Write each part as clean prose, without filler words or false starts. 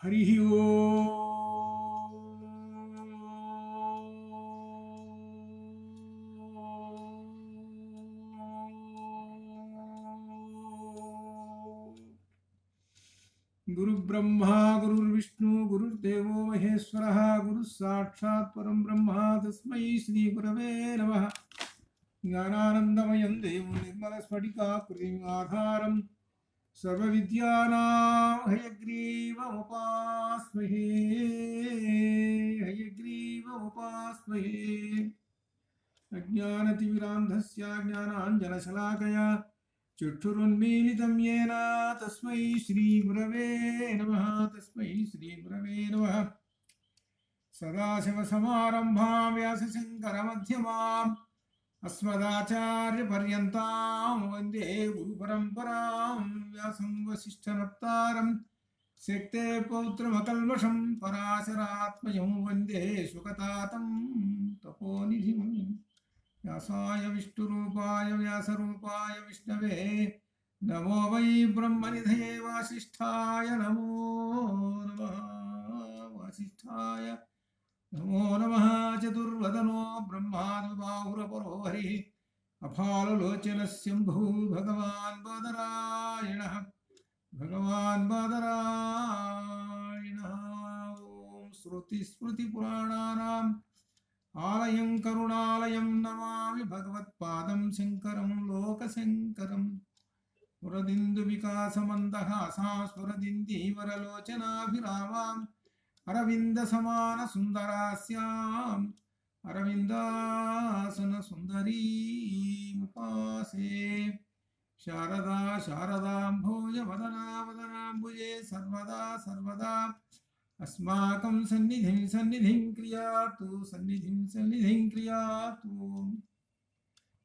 హరి ఓం. గురు బ్రహ్మ గురుర్విష్ణు గురుర్దేవో మహేశ్వరః గురు సాక్షాత్ పరం బ్రహ్మ తస్మై శ్రీ గురవే నమః. జ్ఞానానందమయం దేవం నిర్మల స్ఫటికాకృతిం ఆధారం సర్వవిద్యానాం హయగ్రీవముపాస్మహే హయగ్రీవముపాస్మహే. అజ్ఞానతిమిరాంధస్య జ్ఞానాంజనశలాకయా చక్షురున్మీలితం యేన తస్మై శ్రీ గురవే నమః. తస్మై శ్రీ గురవే నమః. సదాశివసమారంభాం వ్యాసశంకరమధ్యమాం అస్మదాచార్యపర్యంతాం వందే గురుపరంపరాం. వ్యాసం వసిష్ఠనప్తారం శక్తే పౌత్రమకల్మషం పరాశరాత్మజం వందే శుకతాతం తపోనిధిం. వ్యాసాయ విష్ణురూపాయ వ్యాసరూపాయ విష్ణవే నమో వై బ్రహ్మనిధయే వాసిష్ఠాయ నమో నమః. వాసిష్ఠాయ నమో నమః. చతుర్వదనో బ్రహ్మాద్బాహురపరో హరి అఫాలలోచన శంభూ భగవాన్ బాదరాయణః భగవాన్ బాదరాయణః. ఓం శృతిస్మృతిపురాణానాం ఆలయం కరుణాలయం నమామి భగవత్పాదం శంకరం లోకశంకరం. స్ఫురదిందు వికాసమందహాసా స్ఫురదిందీవరలోచనాభిరామాం అరవింద సమాన సుందరాస్యాం అరవిందాసన సుందరీముపాసే. శారదా శారదాంభోజ వదనా వదనాంబుజే సర్వదా సర్వదా అస్మాకం సన్నిధిం సన్నిధిం క్రియాతు సన్నిధిం సన్నిధిం క్రియాతు.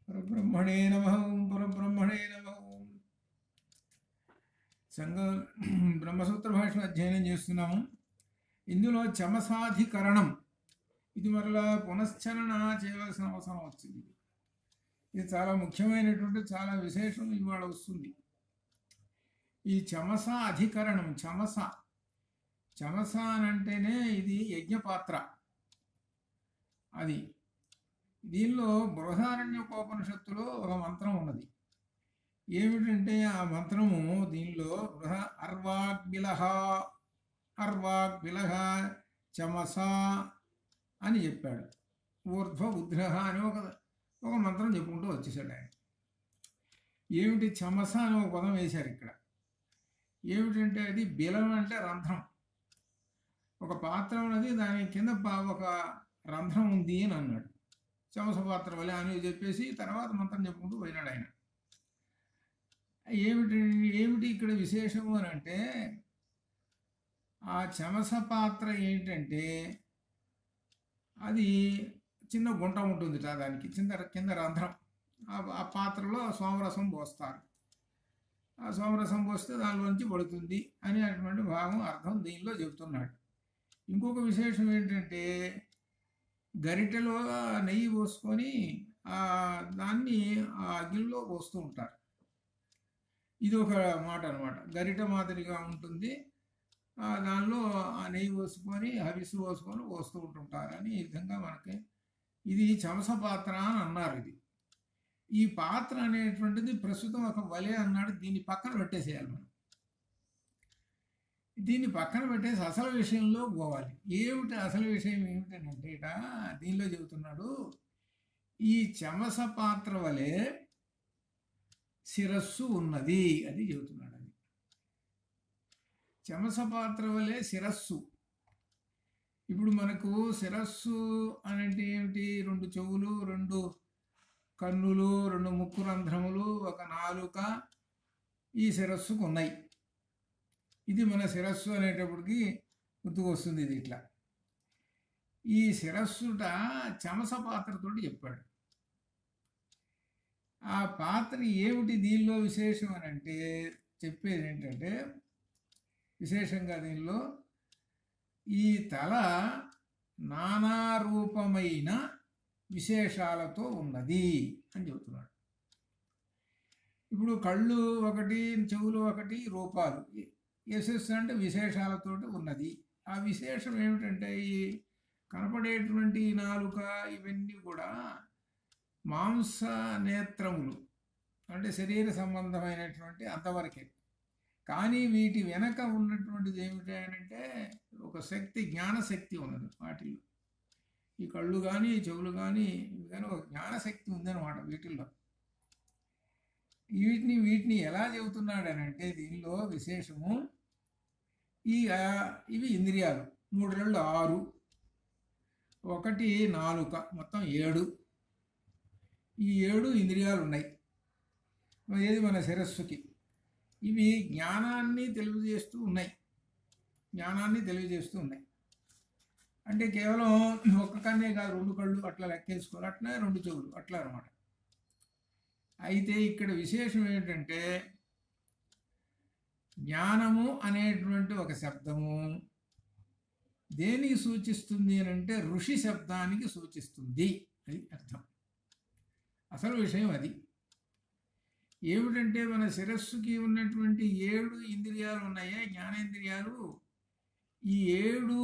పరబ్రహ్మణే నమః. పరబ్రహ్మణే నమః. బ్రహ్మసూత్ర భాషను అధ్యయనం చేస్తున్నాము. ఇందులో చమసాధికరణం ఇది మరలా పునశ్చరణ చేయవలసిన అవసరం వచ్చింది. ఇది చాలా ముఖ్యమైనటువంటి చాలా విశేషం ఇవాళ వస్తుంది. ఈ చమస అధికరణం చమస అని అంటేనే ఇది యజ్ఞపాత్ర. అది దీనిలో బృహదారణ్యకోపనిషత్తులో ఒక మంత్రం ఉన్నది. ఏమిటంటే ఆ మంత్రము దీనిలో అర్వాగ్బిలహ చమస అని చెప్పాడు. ఊర్ధ్వ ఉద్రహ అని ఒక మంత్రం చెప్పుకుంటూ వచ్చేసాడు ఆయన. ఏమిటి చమస అని ఒక పదం వేశారు ఇక్కడ. ఏమిటంటే అది బిలం అంటే రంధ్రం. ఒక పాత్ర ఉన్నది, దాని కింద ఒక రంధ్రం ఉంది అని అన్నాడు. చమస పాత్ర వలె అని చెప్పేసి తర్వాత మంత్రం చెప్పుకుంటూ పోయినాడు ఆయన. ఏమిటి ఇక్కడ విశేషము అని అంటే ఆ చమస పాత్ర ఏంటంటే అది చిన్న గుంట ఉంటుంది, దానికి కింద రంధ్రం. ఆ పాత్రలో సోమరసం పోస్తారు. ఆ సోమరసం పోస్తే దానిలోంచి పడుతుంది అని అటువంటి భాగం అర్థం దీనిలో చెబుతున్నాడు. ఇంకొక విశేషం ఏంటంటే గరిటెలో నెయ్యి పోసుకొని దాన్ని ఆ అగ్గిలో పోస్తూ ఉంటారు. ఇది ఒక మాట అన్నమాట. గరిట మాదిరిగా ఉంటుంది, దానిలో ఆ నెయ్యి పోసుకొని హవిస్సు పోసుకొని పోస్తూ ఉంటుంటారు అని. ఈ విధంగా మనకి ఇది చమస పాత్ర అని అన్నారు. ఈ పాత్ర అనేటువంటిది ప్రస్తుతం ఒక వలె అన్నాడు. దీన్ని పక్కన పెట్టేసేయాలి మనం. దీన్ని పక్కన పెట్టేసి అసలు విషయంలో పోవాలి. ఏమిటి అసలు విషయం ఏమిటంటే ఇట దీనిలో చెబుతున్నాడు, ఈ చమస పాత్ర వలె శిరస్సు ఉన్నది అది చెబుతున్నాడు. అది చమస పాత్ర వలె శిరస్సు. ఇప్పుడు మనకు శిరస్సు అంటే ఏమిటి? 2 చెవులు, 2 కన్నులు, 2 ముక్కు రంధ్రములు, ఒక నాలుక ఈ శిరస్సుకు ఉన్నాయి. ఇది మన శిరస్సు అనేటప్పటికి గుర్తుకొస్తుంది. ఇది ఇట్లా ఈ శిరస్సుట చమస పాత్రతోటి చెప్పాడు. ఆ పాత్ర ఏమిటి దీనిలో విశేషం అని అంటే చెప్పేది ఏంటంటే విశేషంగా దీనిలో ఈ తల నానారూపమైన విశేషాలతో ఉన్నది అని చెబుతున్నాడు. ఇప్పుడు కళ్ళు ఒకటి, చెవులు ఒకటి రూపాలు. యశస్సు అంటే విశేషాలతోటి ఉన్నది. ఆ విశేషం ఏమిటంటే ఈ కనపడేటువంటి ఈ నాలుక ఇవన్నీ కూడా మాంస నేత్రములు, అంటే శరీర సంబంధమైనటువంటి అంతవరకే. కానీ వీటి వెనక ఉన్నటువంటిది ఏమిటి అంటే ఒక శక్తి, జ్ఞానశక్తి ఉన్నది వాటిల్లో. ఈ కళ్ళు కానీ చెవులు కానీ ఇవి కానీ ఒక జ్ఞానశక్తి ఉందన్నమాట వీటిల్లో. వీటిని ఎలా చెబుతున్నాడనంటే దీనిలో విశేషము ఇవి ఇంద్రియాలు 3 2 6, 1 నాలుక, మొత్తం 7. ఈ 7 ఇంద్రియాలు ఉన్నాయి ఏది మన శిరస్సుకి. ఇవి జ్ఞానాన్ని తెలియజేస్తూ ఉన్నాయి. అంటే కేవలం ఒక్క కన్నే కాదు, 2 కళ్ళు అట్లా లెక్కేసుకోవాలి, అట్లా 2 చెవులు అట్లా అనమాట. అయితే ఇక్కడ విశేషం ఏంటంటే జ్ఞానము అనేటువంటి ఒక శబ్దము దేనికి సూచిస్తుంది అని అంటే ఋషి శబ్దానికి సూచిస్తుంది. అది అర్థం, అసలు విషయం అది. ఏమిటంటే మన శిరస్సుకి ఉన్నటువంటి 7 ఇంద్రియాలు ఉన్నాయే, జ్ఞానేంద్రియాలు. ఈ 7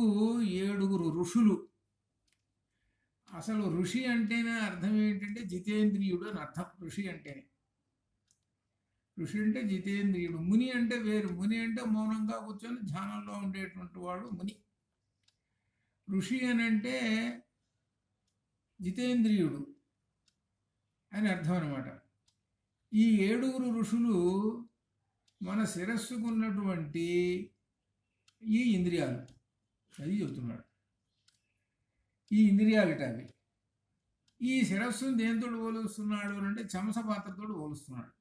ఋషులు. అసలు ఋషి అంటేనే అర్థం ఏంటంటే జితేంద్రియుడు అని అర్థం. ఋషి అంటే జితేంద్రియుడు. ముని అంటే వేరు. ముని అంటే మౌనంగా కూర్చొని ధ్యానంలో ఉండేటువంటి వాడు ముని. ఋషి అని అంటే జితేంద్రియుడు అని అర్థం అనమాట. ఈ 7 ఋషులు మన శిరస్సుకు ఉన్నటువంటి ఈ ఇంద్రియాలు, అది చెబుతున్నాడు. ఈ ఇంద్రియాలట అవి. ఈ శిరస్సును దేంతో పోలుస్తున్నాడు అంటే చెమసపాత్రతో పోలుస్తున్నాడు.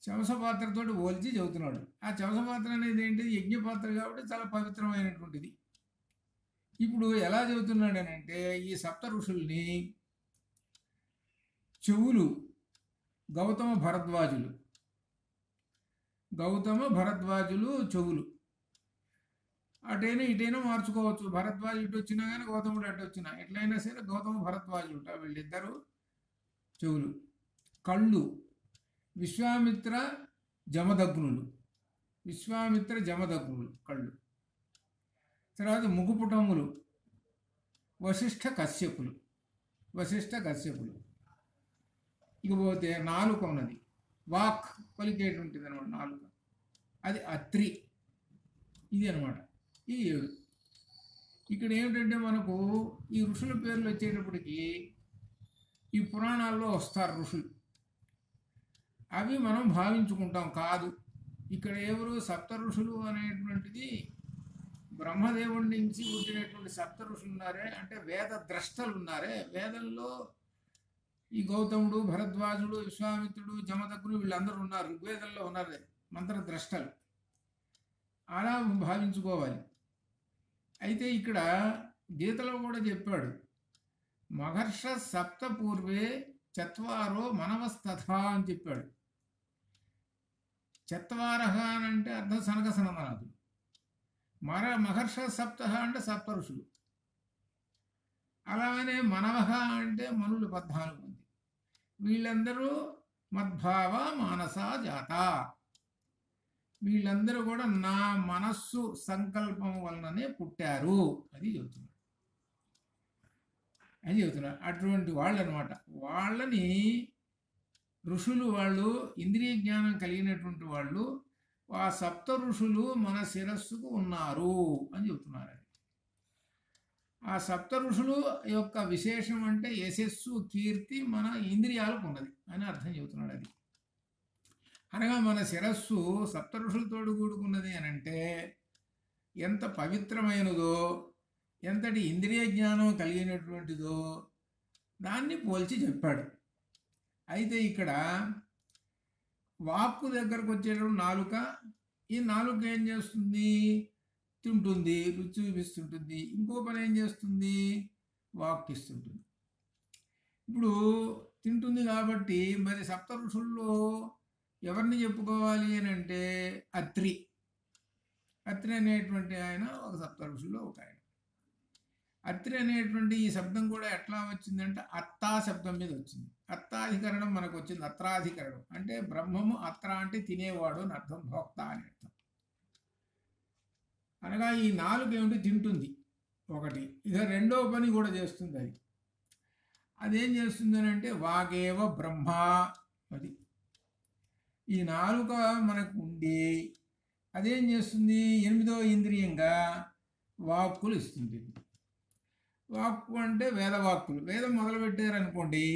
చెమసపాత్రతో పోల్చి చెబుతున్నాడు. ఆ చెమసపాత్ర అనేది ఏంటిది? యజ్ఞపాత్ర కాబట్టి చాలా పవిత్రమైనటువంటిది. ఇప్పుడు ఎలా చెబుతున్నాడు అని అంటే ఈ సప్త ఋషుల్ని చెవులు గౌతమ భరద్వాజులు చెవులు. అటైనా ఇటైనా మార్చుకోవచ్చు. భరద్వాజు ఇటు వచ్చినా కానీ గౌతముడు అటు వచ్చినా, ఎట్లయినా సరే గౌతమ భరద్వాజులు వీళ్ళిద్దరు చెవులు. కళ్ళు విశ్వామిత్ర జమదగ్నులు కళ్ళు. తర్వాత ముఖపుటములు వశిష్ఠ కశ్యపులు. ఇకపోతే నాలుక ఉన్నది, వాక్ పలికేటువంటిది అనమాట నాలుక, అది అత్రి. ఇది అనమాట ఈ 7. ఇక్కడ ఏమిటంటే మనకు ఈ ఋషుల పేర్లు వచ్చేటప్పటికి ఈ పురాణాల్లో వస్తారు ఋషులు. అవి మనం భావించుకుంటాం. కాదు, ఇక్కడ ఎవరు సప్త ఋషులు అనేటువంటిది బ్రహ్మదేవుడి నుంచి పుట్టినటువంటి సప్త ఋషులు ఉన్నారే, అంటే వేద ద్రష్టలు ఉన్నారే. వేదంలో ఈ గౌతముడు, భరద్వాజుడు, విశ్వామిత్రుడు, జమదగ్నుడు వీళ్ళందరూ ఉన్నారు. ఋగ్వేదంలో ఉన్నారు మంత్రద్రష్టలు. అలా భావించుకోవాలి. అయితే ఇక్కడ గీతలో కూడా చెప్పాడు, మహర్ష సప్త పూర్వే చత్వారో మనవస్తథా అని చెప్పాడు. చత్వారహ అని అంటే అర్థం సనక సనమనాథుడు. మహర్ష సప్త అంటే సప్త ఋషులు. అలానే మనవహ అంటే మనులు 14 మంది. వీళ్ళందరూ మద్భావ మానసా జాత. వీళ్ళందరూ కూడా నా మనస్సు సంకల్పం వలననే పుట్టారు అది చెబుతున్నాడు. అటువంటి వాళ్ళు అనమాట. వాళ్ళని ఋషులు, వాళ్ళు ఇంద్రియ జ్ఞానం కలిగినటువంటి వాళ్ళు. ఆ సప్త ఋషులు మన శిరస్సుకు ఉన్నారు అని చెబుతున్నారు. ఆ సప్త ఋషులు యొక్క విశేషం అంటే యశస్సు, కీర్తి మన ఇంద్రియాలకు ఉన్నది అని అర్థం చెబుతున్నాడు. అది అనగా మన శిరస్సు సప్త ఋషులతో కూడుకున్నది అని అంటే ఎంత పవిత్రమైనదో, ఎంతటి ఇంద్రియ జ్ఞానం కలిగినటువంటిదో దాన్ని పోల్చి చెప్పాడు. అయితే ఇక్కడ వాక్కు దగ్గరకు వచ్చేటప్పుడు నాలుక. ఈ నాలుక ఏం చేస్తుంది? తింటుంది, రుచి చూపిస్తుంటుంది. ఇంకో పని ఏం చేస్తుంది? వాక్ ఇస్తుంటుంది. ఇప్పుడు తింటుంది కాబట్టి మరి సప్త ఋషుల్లో ఎవరిని చెప్పుకోవాలి అని అంటే అత్రి అనేటువంటి ఆయన ఒక సప్త ఋషుల్లో ఒక ఆయన. అత్రి అనేటువంటి ఈ శబ్దం కూడా ఎట్లా వచ్చిందంటే అత్తా శబ్దం మీద వచ్చింది. అత్తాధికరణం మనకు వచ్చింది. అత్రాధికరణం అంటే బ్రహ్మము అత్ర అంటే తినేవాడు అని అర్థం, భోక్త అని అర్థం. అనగా ఈ నాలుగు ఏమిటి తింటుంది ఒకటి, ఇక రెండో పని కూడా చేస్తుంది. అదేం చేస్తుంది అని అంటే వాగేవ బ్రహ్మ. అది ఈ నాలుక మనకు ఉండి అదేం చేస్తుంది, ఎనిమిదో ఇంద్రియంగా వాక్కులు ఇస్తుంది. వాక్కు అంటే వేదవాక్కులు. వేదం మొదలుపెట్టారనుకోండి,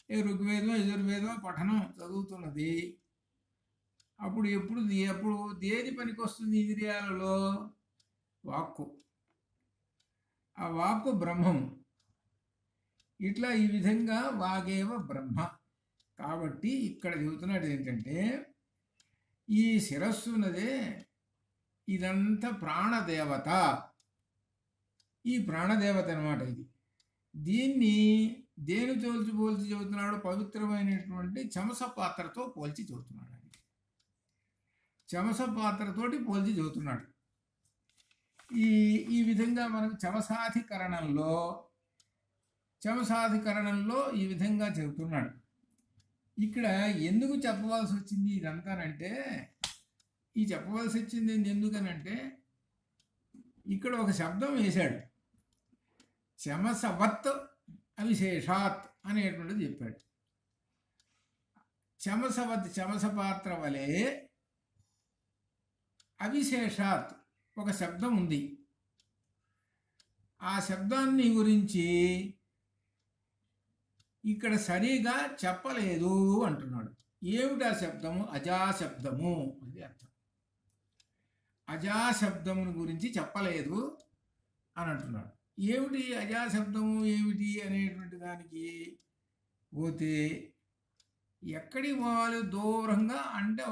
ఋగ్వేదం యజుర్వేదం పఠనం చదువుతున్నది. అప్పుడు ఎప్పుడు దేని పనికి వస్తుంది ఇంద్రియాలలో? వాక్కు. ఆ వాక్కు బ్రహ్మం. ఇట్లా ఈ విధంగా వాగేవ బ్రహ్మ. కాబట్టి ఇక్కడ చెబుతున్నది ఏంటంటే ఈ శిరస్సున్నదే ఇదంతా ప్రాణదేవత. ఈ ప్రాణదేవత అనమాట ఇది. దీన్ని దేని పోల్చి చెబుతున్నాడు? పవిత్రమైనటువంటి చమస పాత్రతో పోల్చి చెబుతున్నాడు. చమస పాత్రతోటి పోల్చి చెబుతున్నాడు. ఈ విధంగా మనకు చమసాధికరణంలో ఈ విధంగా చెబుతున్నాడు. ఇక్కడ ఎందుకు చెప్పవలసి వచ్చింది ఇదంతానంటే, ఈ చెప్పవలసి వచ్చింది ఎందుకనంటే ఇక్కడ ఒక శబ్దం వేశాడు, చమసవత్ అవిశేషాత్ అనేటువంటిది చెప్పాడు. చమసవత్ చమస పాత్ర వలె అవిశేషాత్ ఒక శబ్దం ఉంది. ఆ శబ్దాన్ని గురించి ఇక్కడ సరిగా చెప్పలేదు అంటున్నాడు. ఏమిటి ఆ శబ్దము? అజాశబ్దము అది అర్థం. అజాశబ్దమును గురించి చెప్పలేదు అని అంటున్నాడు. ఏమిటి అజాశబ్దము ఏమిటి అనేటువంటి దానికి పోతే ఎక్కడికి పోవాలి? దూరంగా అంటే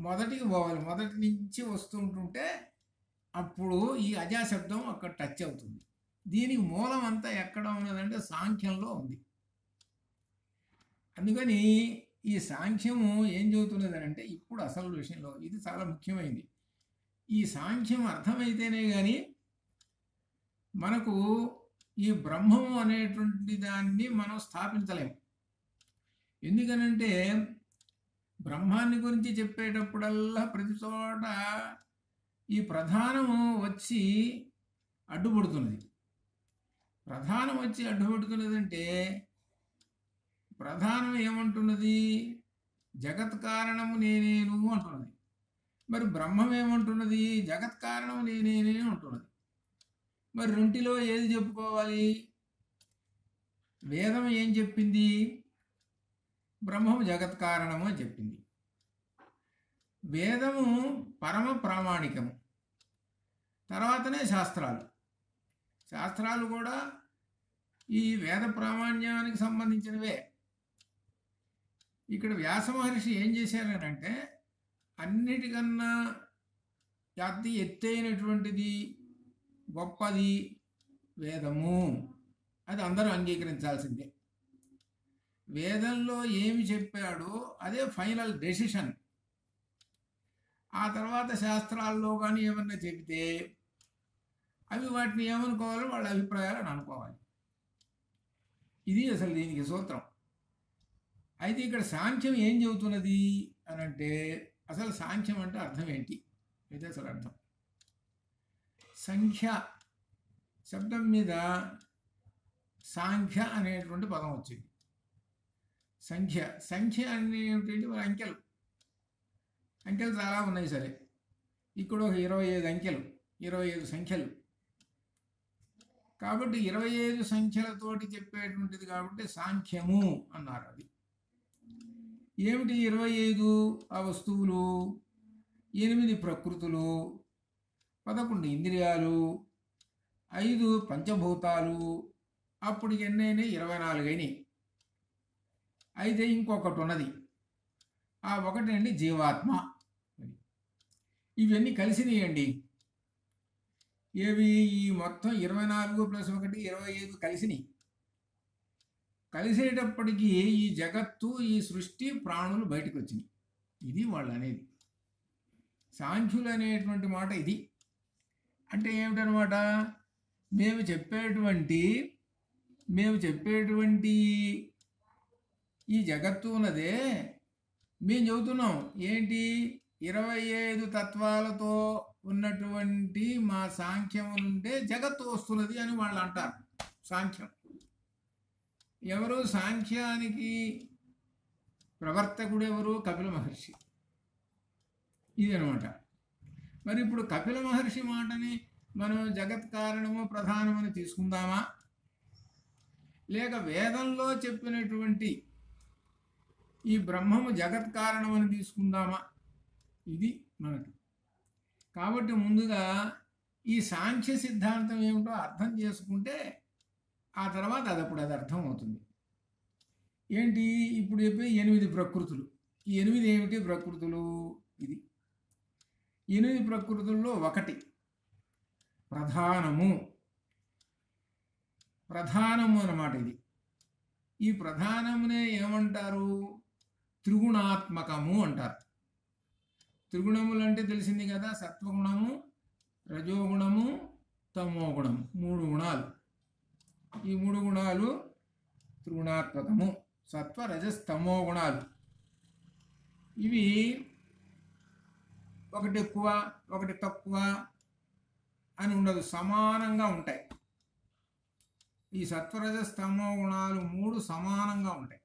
మొదటికి పోవాలి. మొదటి నుంచి వస్తుంటుంటే అప్పుడు ఈ అజాశబ్దం అక్కడ టచ్ అవుతుంది. దీనికి మూలం అంతా ఎక్కడ ఉన్నదంటే సాంఖ్యంలో ఉంది. అందుకని ఈ సాంఖ్యము ఏం చెబుతున్నది అంటే ఇప్పుడు అసలు విషయంలో ఇది చాలా ముఖ్యమైనది. ఈ సాంఖ్యం అర్థమైతేనే కానీ మనకు ఈ బ్రహ్మము అనేటువంటి దాన్ని మనం స్థాపించలేము. ఎందుకనంటే బ్రహ్మాన్ని గురించి చెప్పేటప్పుడల్లా ప్రతి చోట ఈ ప్రధానము వచ్చి అడ్డుపడుతున్నది. ప్రధానం వచ్చి అడ్డుపడుతున్నదంటే ప్రధానం ఏమంటున్నది? జగత్ కారణము నేనేను అంటున్నది. మరి బ్రహ్మం ఏమంటున్నది? జగత్ కారణము నేనేనే అంటున్నది. మరి రెంటిలో ఏది చెప్పుకోవాలి? వేదం ఏం చెప్పింది? బ్రహ్మము జగత్ కారణము అని చెప్పింది. వేదము పరమ ప్రామాణికము. తర్వాతనే శాస్త్రాలు కూడా ఈ వేద ప్రామాణ్యానికి సంబంధించినవే. ఇక్కడ వ్యాస మహర్షి ఏం చేశారనంటే అన్నిటికన్నా అతి ఎత్తైనటువంటిది గొప్పది వేదము, అది అందరూ అంగీకరించాల్సిందే. వేదంలో ఏమి చెప్పాడో అదే ఫైనల్ డెసిషన్. ఆ తర్వాత శాస్త్రాల్లో కానీ ఏమన్నా చెబితే అవి వాటిని ఏమనుకోవాలో వాళ్ళ అభిప్రాయాలను అనుకోవాలి. ఇది అసలు దీనికి సూత్రం. అయితే ఇక్కడ సాంఖ్యం ఏం చెబుతున్నది అనంటే అసలు సాంఖ్యం అంటే అర్థం ఏంటి? ఇది అసలు అర్థం. సంఖ్య శబ్దం మీద సాంఖ్య అనేటువంటి పదం వచ్చింది. సంఖ్య అనేటువంటి అంకెలు చాలా ఉన్నాయి. సరే, ఇక్కడ ఒక 25 అంకెలు, 25 సంఖ్యలు. కాబట్టి 25 సంఖ్యలతోటి చెప్పేటువంటిది కాబట్టి సాంఖ్యము అన్నారు. అది ఏమిటి? 25 ఆ వస్తువులు, 8 ప్రకృతులు, 11 ఇంద్రియాలు, 5 పంచభూతాలు. అప్పుడు ఎన్నైనా 24 అయినాయి. అయితే ఇంకొకటి ఉన్నది. ఆ ఒకటి అండి జీవాత్మ. ఇవన్నీ కలిసినాయండి. ఏవి? ఈ మొత్తం 24 + 1 25 కలిసినాయి. కలిసేటప్పటికీ ఈ జగత్తు, ఈ సృష్టి, ప్రాణులు బయటకు వచ్చినాయి. ఇది వాళ్ళు అనేది. సాంఖ్యులు అనేటువంటి మాట ఇది. అంటే ఏమిటనమాట? మేము చెప్పేటువంటి మేము చెప్పేటువంటి ఈ జగత్తు ఉన్నదే మేము చెబుతున్నాం ఏంటి 25 తత్వాలతో ఉన్నటువంటి మా సాంఖ్యం నుండే జగత్తు వస్తున్నది అని వాళ్ళు అంటారు. సాంఖ్యం ఎవరు? సాంఖ్యానికి ప్రవర్తకుడు ఎవరు? కపిల మహర్షి. ఇది అనమాట. మరి ఇప్పుడు కపిల మహర్షి మాటని మనం జగత్ కారణము ప్రధానమని తీసుకుందామా, లేక వేదంలో చెప్పినటువంటి ఈ బ్రహ్మము జగత్ కారణమని తీసుకుందామా? ఇది మనకి. కాబట్టి ముందుగా ఈ సాంఖ్య సిద్ధాంతం ఏమిటో అర్థం చేసుకుంటే ఆ తర్వాత అది అర్థం అవుతుంది. ఏంటి ఇప్పుడు చెప్పే 8 ప్రకృతులు. ఈ 8 ఏమిటి ప్రకృతులు? ఇది 8 ప్రకృతుల్లో ఒకటి ప్రధానము అన్నమాట. ఇది ఈ ప్రధానమునే ఏమంటారు? త్రిగుణాత్మకము అంటారు. త్రిగుణములు అంటే తెలిసింది కదా, సత్వగుణము, రజోగుణము, తమోగుణము, 3 గుణాలు. ఈ 3 గుణాలు త్రిగుణాత్మకము. సత్వ రజస్తమో గుణాలు. ఇవి ఒకటి ఎక్కువ ఒకటి తక్కువ అని ఉండదు, సమానంగా ఉంటాయి. ఈ సత్వరజస్తమో గుణాలు 3 సమానంగా ఉంటాయి.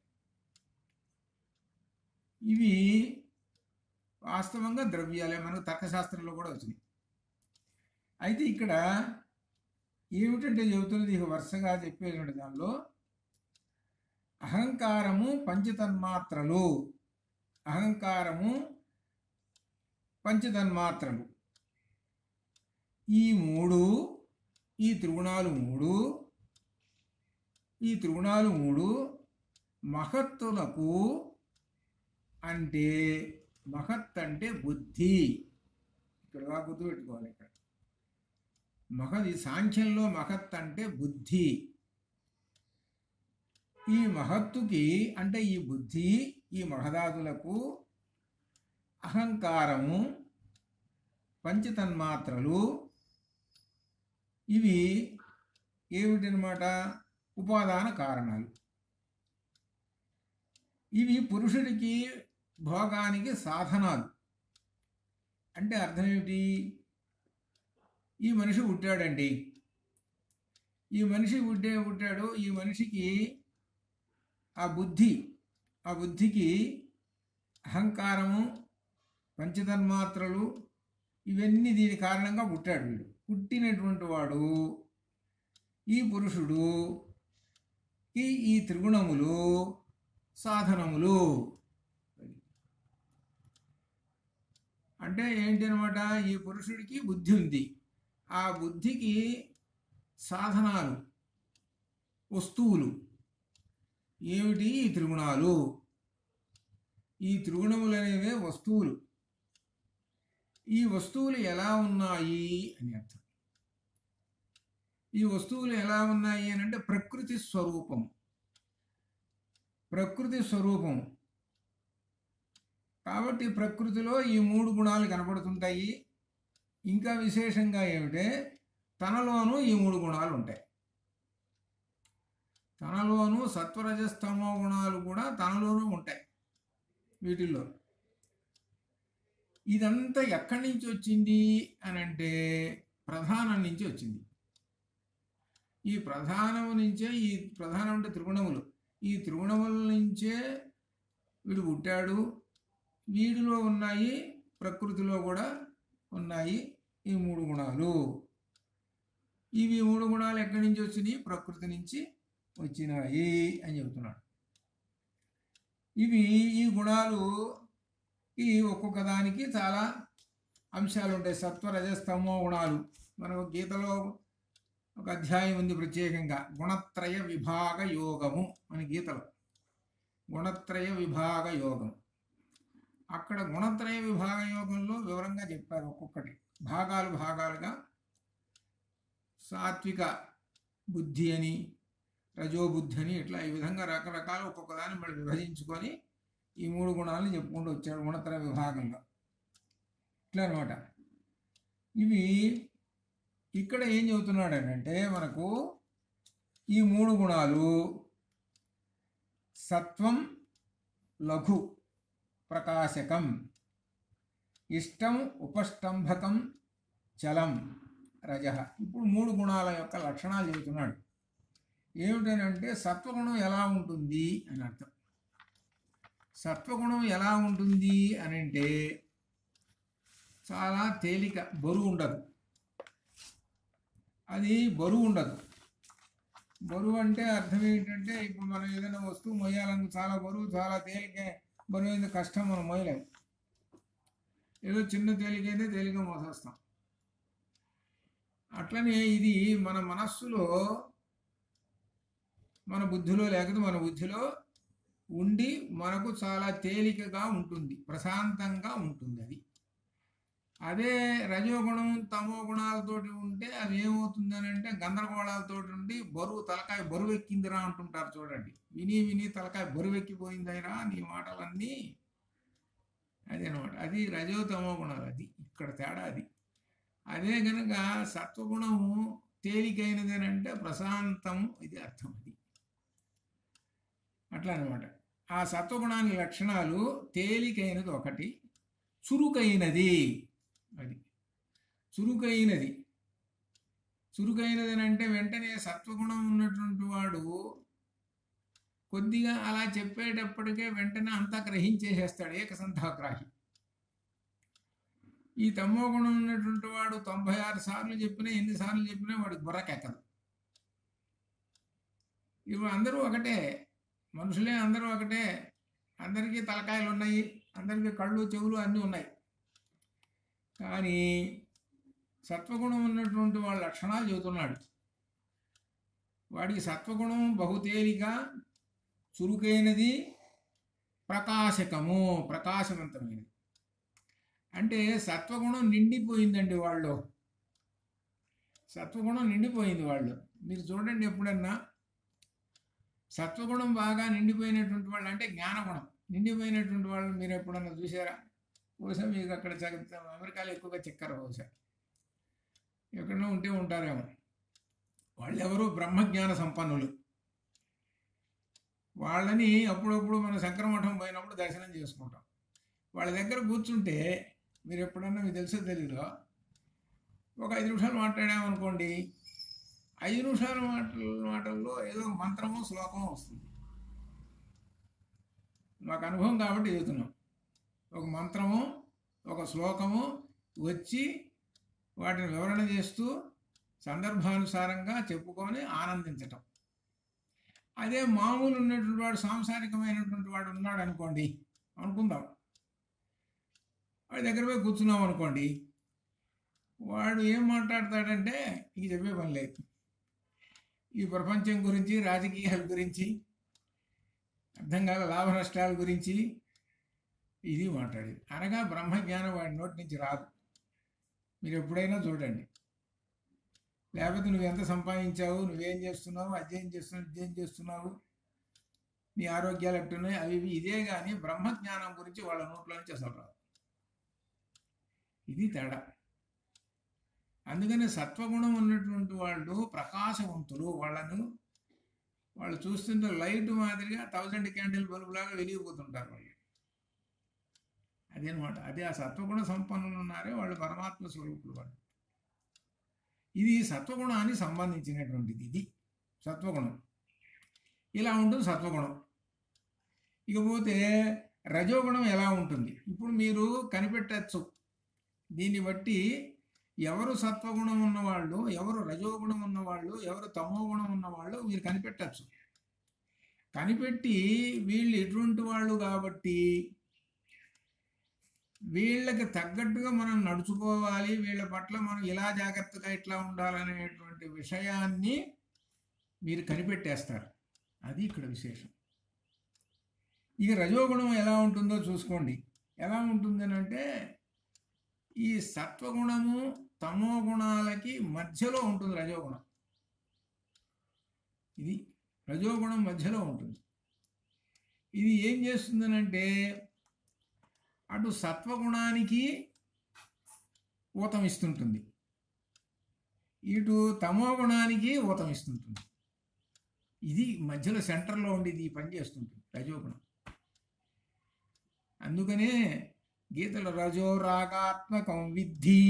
ఇవి వాస్తవంగా ద్రవ్యాలే, మనకు తర్కశాస్త్రంలో కూడా వచ్చినాయి. అయితే ఇక్కడ ఏమిటంటే చెబుతున్నది వరుసగా చెప్పేటువంటి దానిలో అహంకారము పంచతన్మాత్రలు. అహంకారము పంచతన్మాత్రలు ఈ 3, ఈ త్రిగుణాలు 3 మహత్తులకు అంటే మహత్ అంటే బుద్ధి. ఇక్కడ గుర్తుపెట్టుకోవాలి. ఇక్కడ మహది సాంఖ్యంలో మహత్ అంటే బుద్ధి. ఈ మహత్తుకి అంటే ఈ బుద్ధి, ఈ మహదాదులకు అహంకారము పంచతన్మాత్రలు ఇవి ఏమిటనమాట? ఉపాదాన కారణాలు. ఇవి పురుషుడికి భోగానికి సాధనాలు. అంటే అర్థం ఏమిటి? ఈ మనిషి పుట్టాడండి, ఈ మనిషి పుట్టాడు. ఈ మనిషికి ఆ బుద్ధికి అహంకారము పంచతన్మాత్రలు ఇవన్నీ దీని కారణంగా పుట్టాడు. వీడు పుట్టినటువంటి వాడు ఈ పురుషుడు ఈ త్రిగుణములు సాధనములు. అంటే ఏంటి అనమాట? ఈ పురుషుడికి బుద్ధి ఉంది, ఆ బుద్ధికి సాధనాలు వస్తువులు ఏమిటి? ఈ త్రిగుణాలు. ఈ త్రిగుణములు అనేవే వస్తువులు. ఈ వస్తువులు ఎలా ఉన్నాయి అని అర్థం. ఈ వస్తువులు ఎలా ఉన్నాయి అని అంటే ప్రకృతి స్వరూపం. కాబట్టి ప్రకృతిలో ఈ 3 గుణాలు కనబడుతుంటాయి. ఇంకా విశేషంగా ఏమిటే తనలోనూ ఈ 3 గుణాలు ఉంటాయి. తనలోనూ సత్వరజస్తమో గుణాలు కూడా తనలోనూ ఉంటాయి. వీటిల్లో ఇదంతా ఎక్కడి నుంచి వచ్చింది అని అంటే ప్రధానం నుంచి వచ్చింది. ఈ ప్రధానము నుంచే, ఈ ప్రధానం అంటే త్రిగుణములు, ఈ త్రిగుణముల నుంచే వీడు పుట్టాడు. వీడిలో ఉన్నాయి, ప్రకృతిలో కూడా ఉన్నాయి ఈ 3 గుణాలు. ఇవి 3 గుణాలు ఎక్కడి నుంచి వచ్చినాయి? ప్రకృతి నుంచి వచ్చినాయి అని చెబుతున్నాడు. ఈ గుణాలు ఈ ఒక్కొక్క దానికి చాలా అంశాలు ఉంటాయి. సత్వరజస్తమో గుణాలు. మనకు గీతలో ఒక అధ్యాయం ఉంది ప్రత్యేకంగా, గుణత్రయ విభాగ యోగము అని గీతలో. గుణత్రయ విభాగ యోగం. అక్కడ గుణత్రయ విభాగ యోగంలో వివరంగా చెప్పారు. ఒక్కొక్కటి భాగాలుగా సాత్విక బుద్ధి అని, రజోబుద్ధి అని, ఇట్లా ఈ విధంగా రకరకాల ఒక్కొక్క దాన్ని మళ్ళీ విభజించుకొని ఈ 3 గుణాలను చెప్పుకుంటూ వచ్చాడు గుణత్రయ విభాగంలో. ఇట్లా అనమాట. ఇక్కడ ఏం చెబుతున్నాడనంటే మనకు ఈ 3 గుణాలు సత్వం లఘు ప్రకాశకం, ఇష్టం ఉపష్టంభకం, చలం రజః. ఇప్పుడు 3 గుణాల యొక్క లక్షణాలు చెబుతున్నాడు. ఏమిటనంటే సత్వగుణం ఎలా ఉంటుంది అని అర్థం. సత్వగుణం ఎలా ఉంటుంది అని అంటే చాలా తేలిక, బరువు ఉండదు. అది బరువు ఉండదు. బరువు అంటే అర్థం ఏంటంటే ఇప్పుడు మనం ఏదైనా వస్తువు మొయ్యాలని చాలా బరువు, చాలా తేలిక బరువు కష్టం, మనం మొయ్యలేము. ఏదో చిన్న తేలికైతే తేలిక మోసేస్తాం. అట్లనే ఇది మన మనస్సులో, మన బుద్ధిలో, లేకపోతే మన బుద్ధిలో ఉండి మనకు చాలా తేలికగా ఉంటుంది, ప్రశాంతంగా ఉంటుంది. అదే రజోగుణం తమో గుణాలతోటి ఉంటే అది ఏమవుతుందని అంటే గందరగోళాలతో ఉండి బరువు, తలకాయ బరువు ఎక్కిందిరా అంటుంటారు చూడండి. విని విని తలకాయ బరువు ఎక్కిపోయిందైరా నీ మాటలన్నీ. అదేనమాట, అది రజో తమో గుణాలు. అది ఇక్కడ తేడా. అదే కనుక సత్వగుణము తేలికైనది అని అంటే ప్రశాంతం, ఇది అర్థం. అట్లా అనమాట. ఆ సత్వగుణానికి లక్షణాలు తేలికైనది ఒకటి, చురుకైనది. అది చురుకైనది. చురుకైనది అని అంటే వెంటనే సత్వగుణం ఉన్నటువంటి వాడు కొద్దిగా అలా చెప్పేటప్పటికే వెంటనే అంతా గ్రహించేసేస్తాడు, ఏకసంధాగ్రాహి. ఈ తమో గుణం ఉన్నటువంటి వాడు 96 సార్లు చెప్పినా, ఎన్నిసార్లు చెప్పినా వాడికి బుర్రకెక్కదు. ఇప్పుడు అందరూ ఒకటే, మనుషులే అందరూ ఒకటే, అందరికీ తలకాయలు ఉన్నాయి, అందరికీ కళ్ళు చెవులు అన్నీ ఉన్నాయి. కానీ సత్వగుణం ఉన్నటువంటి వాళ్ళ లక్షణాలు చెబుతున్నాడు. వాడికి సత్వగుణం బహుతేలిక, చురుకైనది, ప్రకాశకము, ప్రకాశవంతమైనది. అంటే సత్వగుణం నిండిపోయిందండి వాళ్ళు. సత్వగుణం నిండిపోయింది వాళ్ళు. మీరు చూడండి, ఎప్పుడన్నా సత్వగుణం బాగా నిండిపోయినటువంటి వాళ్ళు, అంటే జ్ఞానగుణం నిండిపోయినటువంటి వాళ్ళు మీరు ఎప్పుడన్నా చూసారా? బహుశా మీకు అక్కడ అమెరికాలో ఎక్కువగా చెక్కరు, బహుశా ఎక్కడన్నా ఉంటే ఉంటారేమో. వాళ్ళు ఎవరు? బ్రహ్మజ్ఞాన సంపన్నులు. వాళ్ళని అప్పుడప్పుడు మన శంకరమఠం పోయినప్పుడు దర్శనం చేసుకుంటాం. వాళ్ళ దగ్గర కూర్చుంటే మీరు ఎప్పుడన్నా, మీకు తెలుసో తెలీదో, ఒక 5 నిమిషాలు మాట్లాడామనుకోండి, 5 నిమిషాల మాటల్లో ఏదో ఒక మంత్రమో శ్లోకమో వస్తుంది. మాకు అనుభవం కాబట్టి చెబుతున్నాం. ఒక మంత్రము, ఒక శ్లోకము వచ్చి వాటిని వివరణ చేస్తూ సందర్భానుసారంగా చెప్పుకొని ఆనందించటం. అదే మామూలు ఉన్నటువంటి వాడు, సాంసారికమైనటువంటి వాడు ఉన్నాడు అనుకోండి, అనుకుందాం, వాడి దగ్గర పోయి కూర్చున్నాం అనుకోండి, వాడు ఏం మాట్లాడతాడంటే ఇంక చెప్పే పని లేదు. ఈ ప్రపంచం గురించి, రాజకీయాల గురించి, అర్థం కాక లాభ నష్టాల గురించి ఇది మాట్లాడేది. అనగా బ్రహ్మజ్ఞానం వాడి నోటి నుంచి రాదు. మీరు ఎప్పుడైనా చూడండి. లేకపోతే నువ్వు ఎంత సంపాదించావు, నువ్వేం చేస్తున్నావు, అధ్యయనం చేస్తున్నావు, విద్యం చేస్తున్నావు, నీ ఆరోగ్యాలు ఎట్టున్నాయి, అవి ఇదే. కానీ బ్రహ్మజ్ఞానం గురించి వాళ్ళ నోట్లో నుంచి అసలు రాదు. ఇది తేడా. అందుకని సత్వగుణం ఉన్నటువంటి వాళ్ళు ప్రకాశవంతులు. వాళ్ళు చూస్తుంటే లైట్ మాదిరిగా 1000 క్యాండిల్ బల్బులాగా వెలిగిపోతుంటారు వాళ్ళు. అదేనమాట. అదే ఆ సత్వగుణ సంపన్నులు ఉన్నారే వాళ్ళు పరమాత్మ స్వరూపులు వాళ్ళు. ఇది సత్వగుణానికి సంబంధించినటువంటిది. ఇది సత్వగుణం. ఇలా ఉంటుంది సత్వగుణం. ఇకపోతే రజోగుణం ఎలా ఉంటుంది? ఇప్పుడు మీరు కనిపెట్టచ్చు. దీన్ని బట్టి ఎవరు సత్వగుణం ఉన్నవాళ్ళు, ఎవరు రజోగుణం ఉన్నవాళ్ళు, ఎవరు తమోగుణం ఉన్నవాళ్ళు మీరు కనిపెట్టచ్చు. కనిపెట్టి వీళ్ళు ఎటువంటి వాళ్ళు కాబట్టి వీళ్ళకి తగ్గట్టుగా మనం నడుచుకోవాలి, వీళ్ళ పట్ల మనం ఇలా జాగ్రత్తగా ఇట్లా ఉండాలనేటువంటి విషయాన్ని మీరు కనిపెట్టేస్తారు. అది ఇక్కడ విశేషం. ఇక రజోగుణం ఎలా ఉంటుందో చూసుకోండి. ఎలా ఉంటుందని అంటే ఈ సత్వగుణము తమో గుణాలకి మధ్యలో ఉంటుంది రజోగుణం. ఇది రజోగుణం మధ్యలో ఉంటుంది. ఇది ఏం చేస్తుందనంటే అటు సత్వగుణానికి ఊతం ఇస్తుంటుంది, ఇటు తమో గుణానికి ఊతం ఇస్తుంటుంది. ఇది మధ్యలో సెంటర్లో ఉండి ఇది పని చేస్తుంటుంది రజోగుణం. అందుకనే గీతలో రజో రాగాత్మకం విద్ధి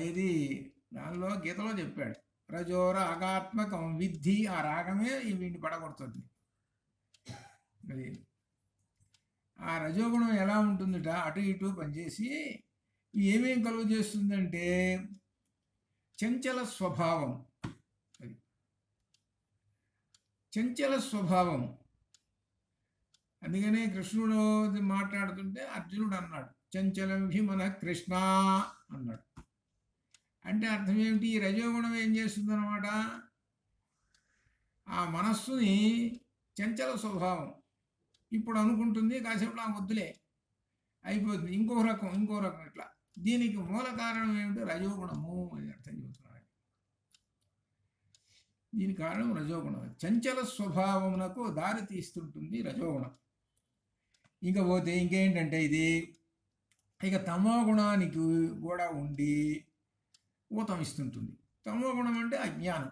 ఏది దానిలో గీతలో చెప్పాడు, రజో రాగాత్మకం విద్ధి. ఆ రాగమే వీడిని పడగొడుతుంది. అది ఆ రజోగుణం ఎలా ఉంటుందిట, అటు ఇటు పనిచేసి ఏమేం కలుగు చేస్తుందంటే చంచల స్వభావం. అది చంచల స్వభావం. అందుకనే కృష్ణుడు మాట్లాడుతుంటే అర్జునుడు అన్నాడు, చంచలం మన కృష్ణ అన్నాడు. అంటే అర్థం ఏమిటి, ఈ రజోగుణం ఏం చేస్తుందన్నమాట, ఆ మనస్సుని చంచల స్వభావం. ఇప్పుడు అనుకుంటుంది, కాసేపు ఆ వద్దులే అయిపోతుంది, ఇంకో రకం ఇట్లా. దీనికి మూల కారణం ఏమిటి, రజోగుణము అని అర్థం చెబుతున్నాడు. దీని కారణం రజోగుణం. చంచల స్వభావమునకు దారి తీస్తుంటుంది రజోగుణం. ఇంకా పోతే ఇంకేంటంటే ఇది ఇక తమో గుణానికి కూడా ఉండి ఊతం ఇస్తుంటుంది. తమో గుణం అంటే అజ్ఞానం.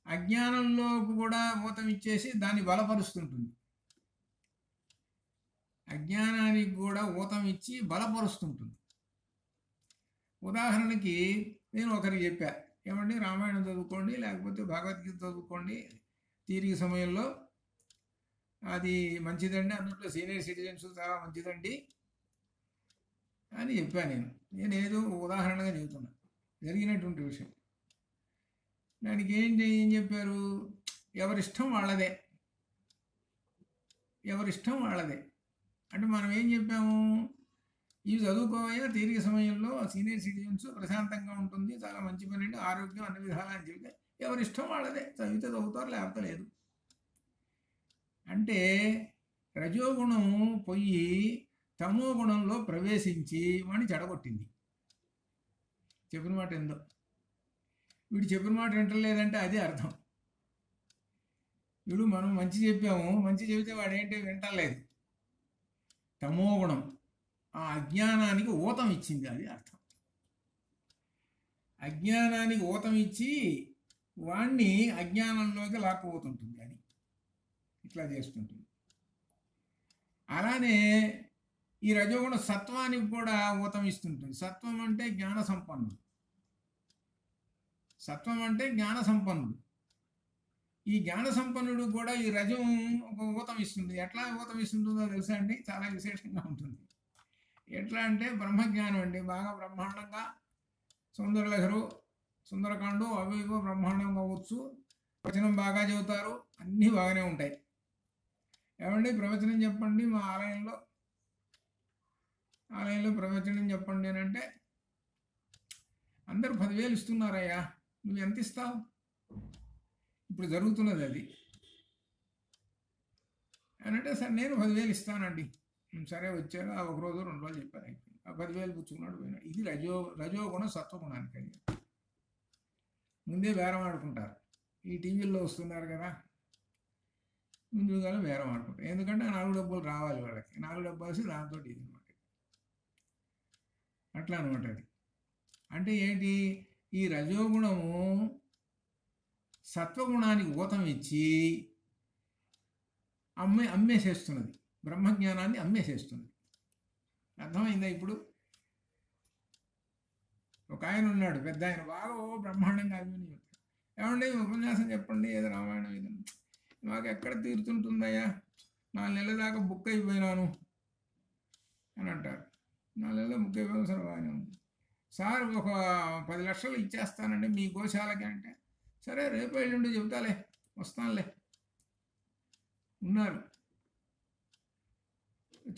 అజ్ఞానంలో కూడా ఊతం ఇచ్చేసి దాన్ని బలపరుస్తుంటుంది. అజ్ఞానానికి కూడా ఊతం ఇచ్చి బలపరుస్తుంటుంది. ఉదాహరణకి నేను ఒకరికి చెప్పా, ఏమండి రామాయణం చదువుకోండి, లేకపోతే భగవద్గీత చదువుకోండి తీరిక సమయంలో, అది మంచిదండి, అందులో సీనియర్ సిటిజన్స్ చాలా మంచిదండి అని చెప్పాను. నేను ఏదో ఉదాహరణగా చెబుతున్నా, జరిగినటువంటి విషయం. దానికి ఏం చెప్పారు, ఎవరిష్టం వాళ్ళదే, ఎవరిష్టం వాళ్ళదే. అంటే మనం ఏం చెప్పాము, ఇవి చదువుకోవయ్యా తీరిక సమయంలో, సీనియర్ సిటిజన్స్ ప్రశాంతంగా ఉంటుంది, చాలా మంచి పని అండి, ఆరోగ్యం అన్ని విధాలా అని చెబితే ఎవరిష్టం వాళ్ళదే, చదివితే చదువుతారు లేకపోతే లేదు. అంటే రజోగుణం పోయి తమో గుణంలో ప్రవేశించి వాడిని చెడగొట్టింది. చెప్పిన మాట ఏందో, వీడు చెప్పిన మాట వింటలేదంటే అదే అర్థం. వీడు మనం మంచి చెప్పాము, మంచి చెబితే వాడేంటి వింటలేదు. తమో గుణం ఆ అజ్ఞానానికి ఊతం ఇచ్చింది, అది అర్థం. అజ్ఞానానికి ఊతం ఇచ్చి వాణ్ణి అజ్ఞానంలోకి లాక్కుపోతుంటుంది, అని ఇట్లా చేస్తుంటుంది. అలానే ఈ రజోగుణ సత్వానికి కూడా ఊతం ఇస్తుంటుంది. సత్వం అంటే జ్ఞాన సంపన్నుడు. సత్వం అంటే జ్ఞాన సంపన్నుడు. ఈ జ్ఞాన సంపన్నుడు కూడా ఈ రజం ఒక ఊతం ఇస్తుంది. ఎట్లా ఊతం ఇస్తుంటుందో తెలుసా అండి, చాలా విశేషంగా ఉంటుంది. ఎట్లా అంటే బ్రహ్మజ్ఞానం అండి, బాగా బ్రహ్మాండంగా సుందరలహరు, సుందరకాండు అవి ఇవో బ్రహ్మాండంగా అవ్వచ్చు, వచనం బాగా చెబుతారు, అన్నీ బాగానే ఉంటాయి. ఏమండి ప్రవచనం చెప్పండి, మా ఆలయంలో ప్రవచనం చెప్పండి అని అంటే, అందరు 10,000 ఇస్తున్నారయ్యా, నువ్వు ఎంత ఇస్తావు? ఇప్పుడు జరుగుతున్నది అది అని అంటే, సరే నేను 10,000 ఇస్తానండి. సరే వచ్చాడు, ఆ 1 రోజు 2 రోజులు చెప్పాను, అయిపోయింది. ఆ 10,000 పుచ్చుకున్నాడు, పోయినాడు. ఇది రజోగుణ సత్వగుణానికి. అది ముందే బేరం ఆడుకుంటారు. ఈ టీవీల్లో వస్తున్నారు కదా, ముందుగానే బేరం ఆడుకుంటారు. ఎందుకంటే 4 డబ్బులు రావాలి వాళ్ళకి, 4 డబ్బాల్సి దాంతో ఇది అనమాట. అట్లా అనమాట. అది అంటే ఏంటి, ఈ రజోగుణము సత్వగుణానికి ఊతం ఇచ్చి అమ్మేసేస్తున్నది, బ్రహ్మజ్ఞానాన్ని అమ్మేసేస్తున్నది. అర్థమైందా? ఇప్పుడు ఒక ఆయన ఉన్నాడు, పెద్ద ఆయన, బాగా బ్రహ్మాండంగా అభిమని చెప్తాడు. ఏమండి ఉపన్యాసం చెప్పండి, ఏదో రామాయణం ఇది, మాకు ఎక్కడ తీరుతుంటుందయ్యా, 4 నెలల దాకా బుక్ అయిపోయినాను అని అంటారు. 4 నెలలు బుక్ అయిపోయిన సరే బాగానే ఉంది సార్, ఒక 10 లక్షలు ఇచ్చేస్తానండి మీ గోశాలకి అంటే, సరే రేపు ఎల్లుండి చెబుతాలే, వస్తానులే ఉన్నారు.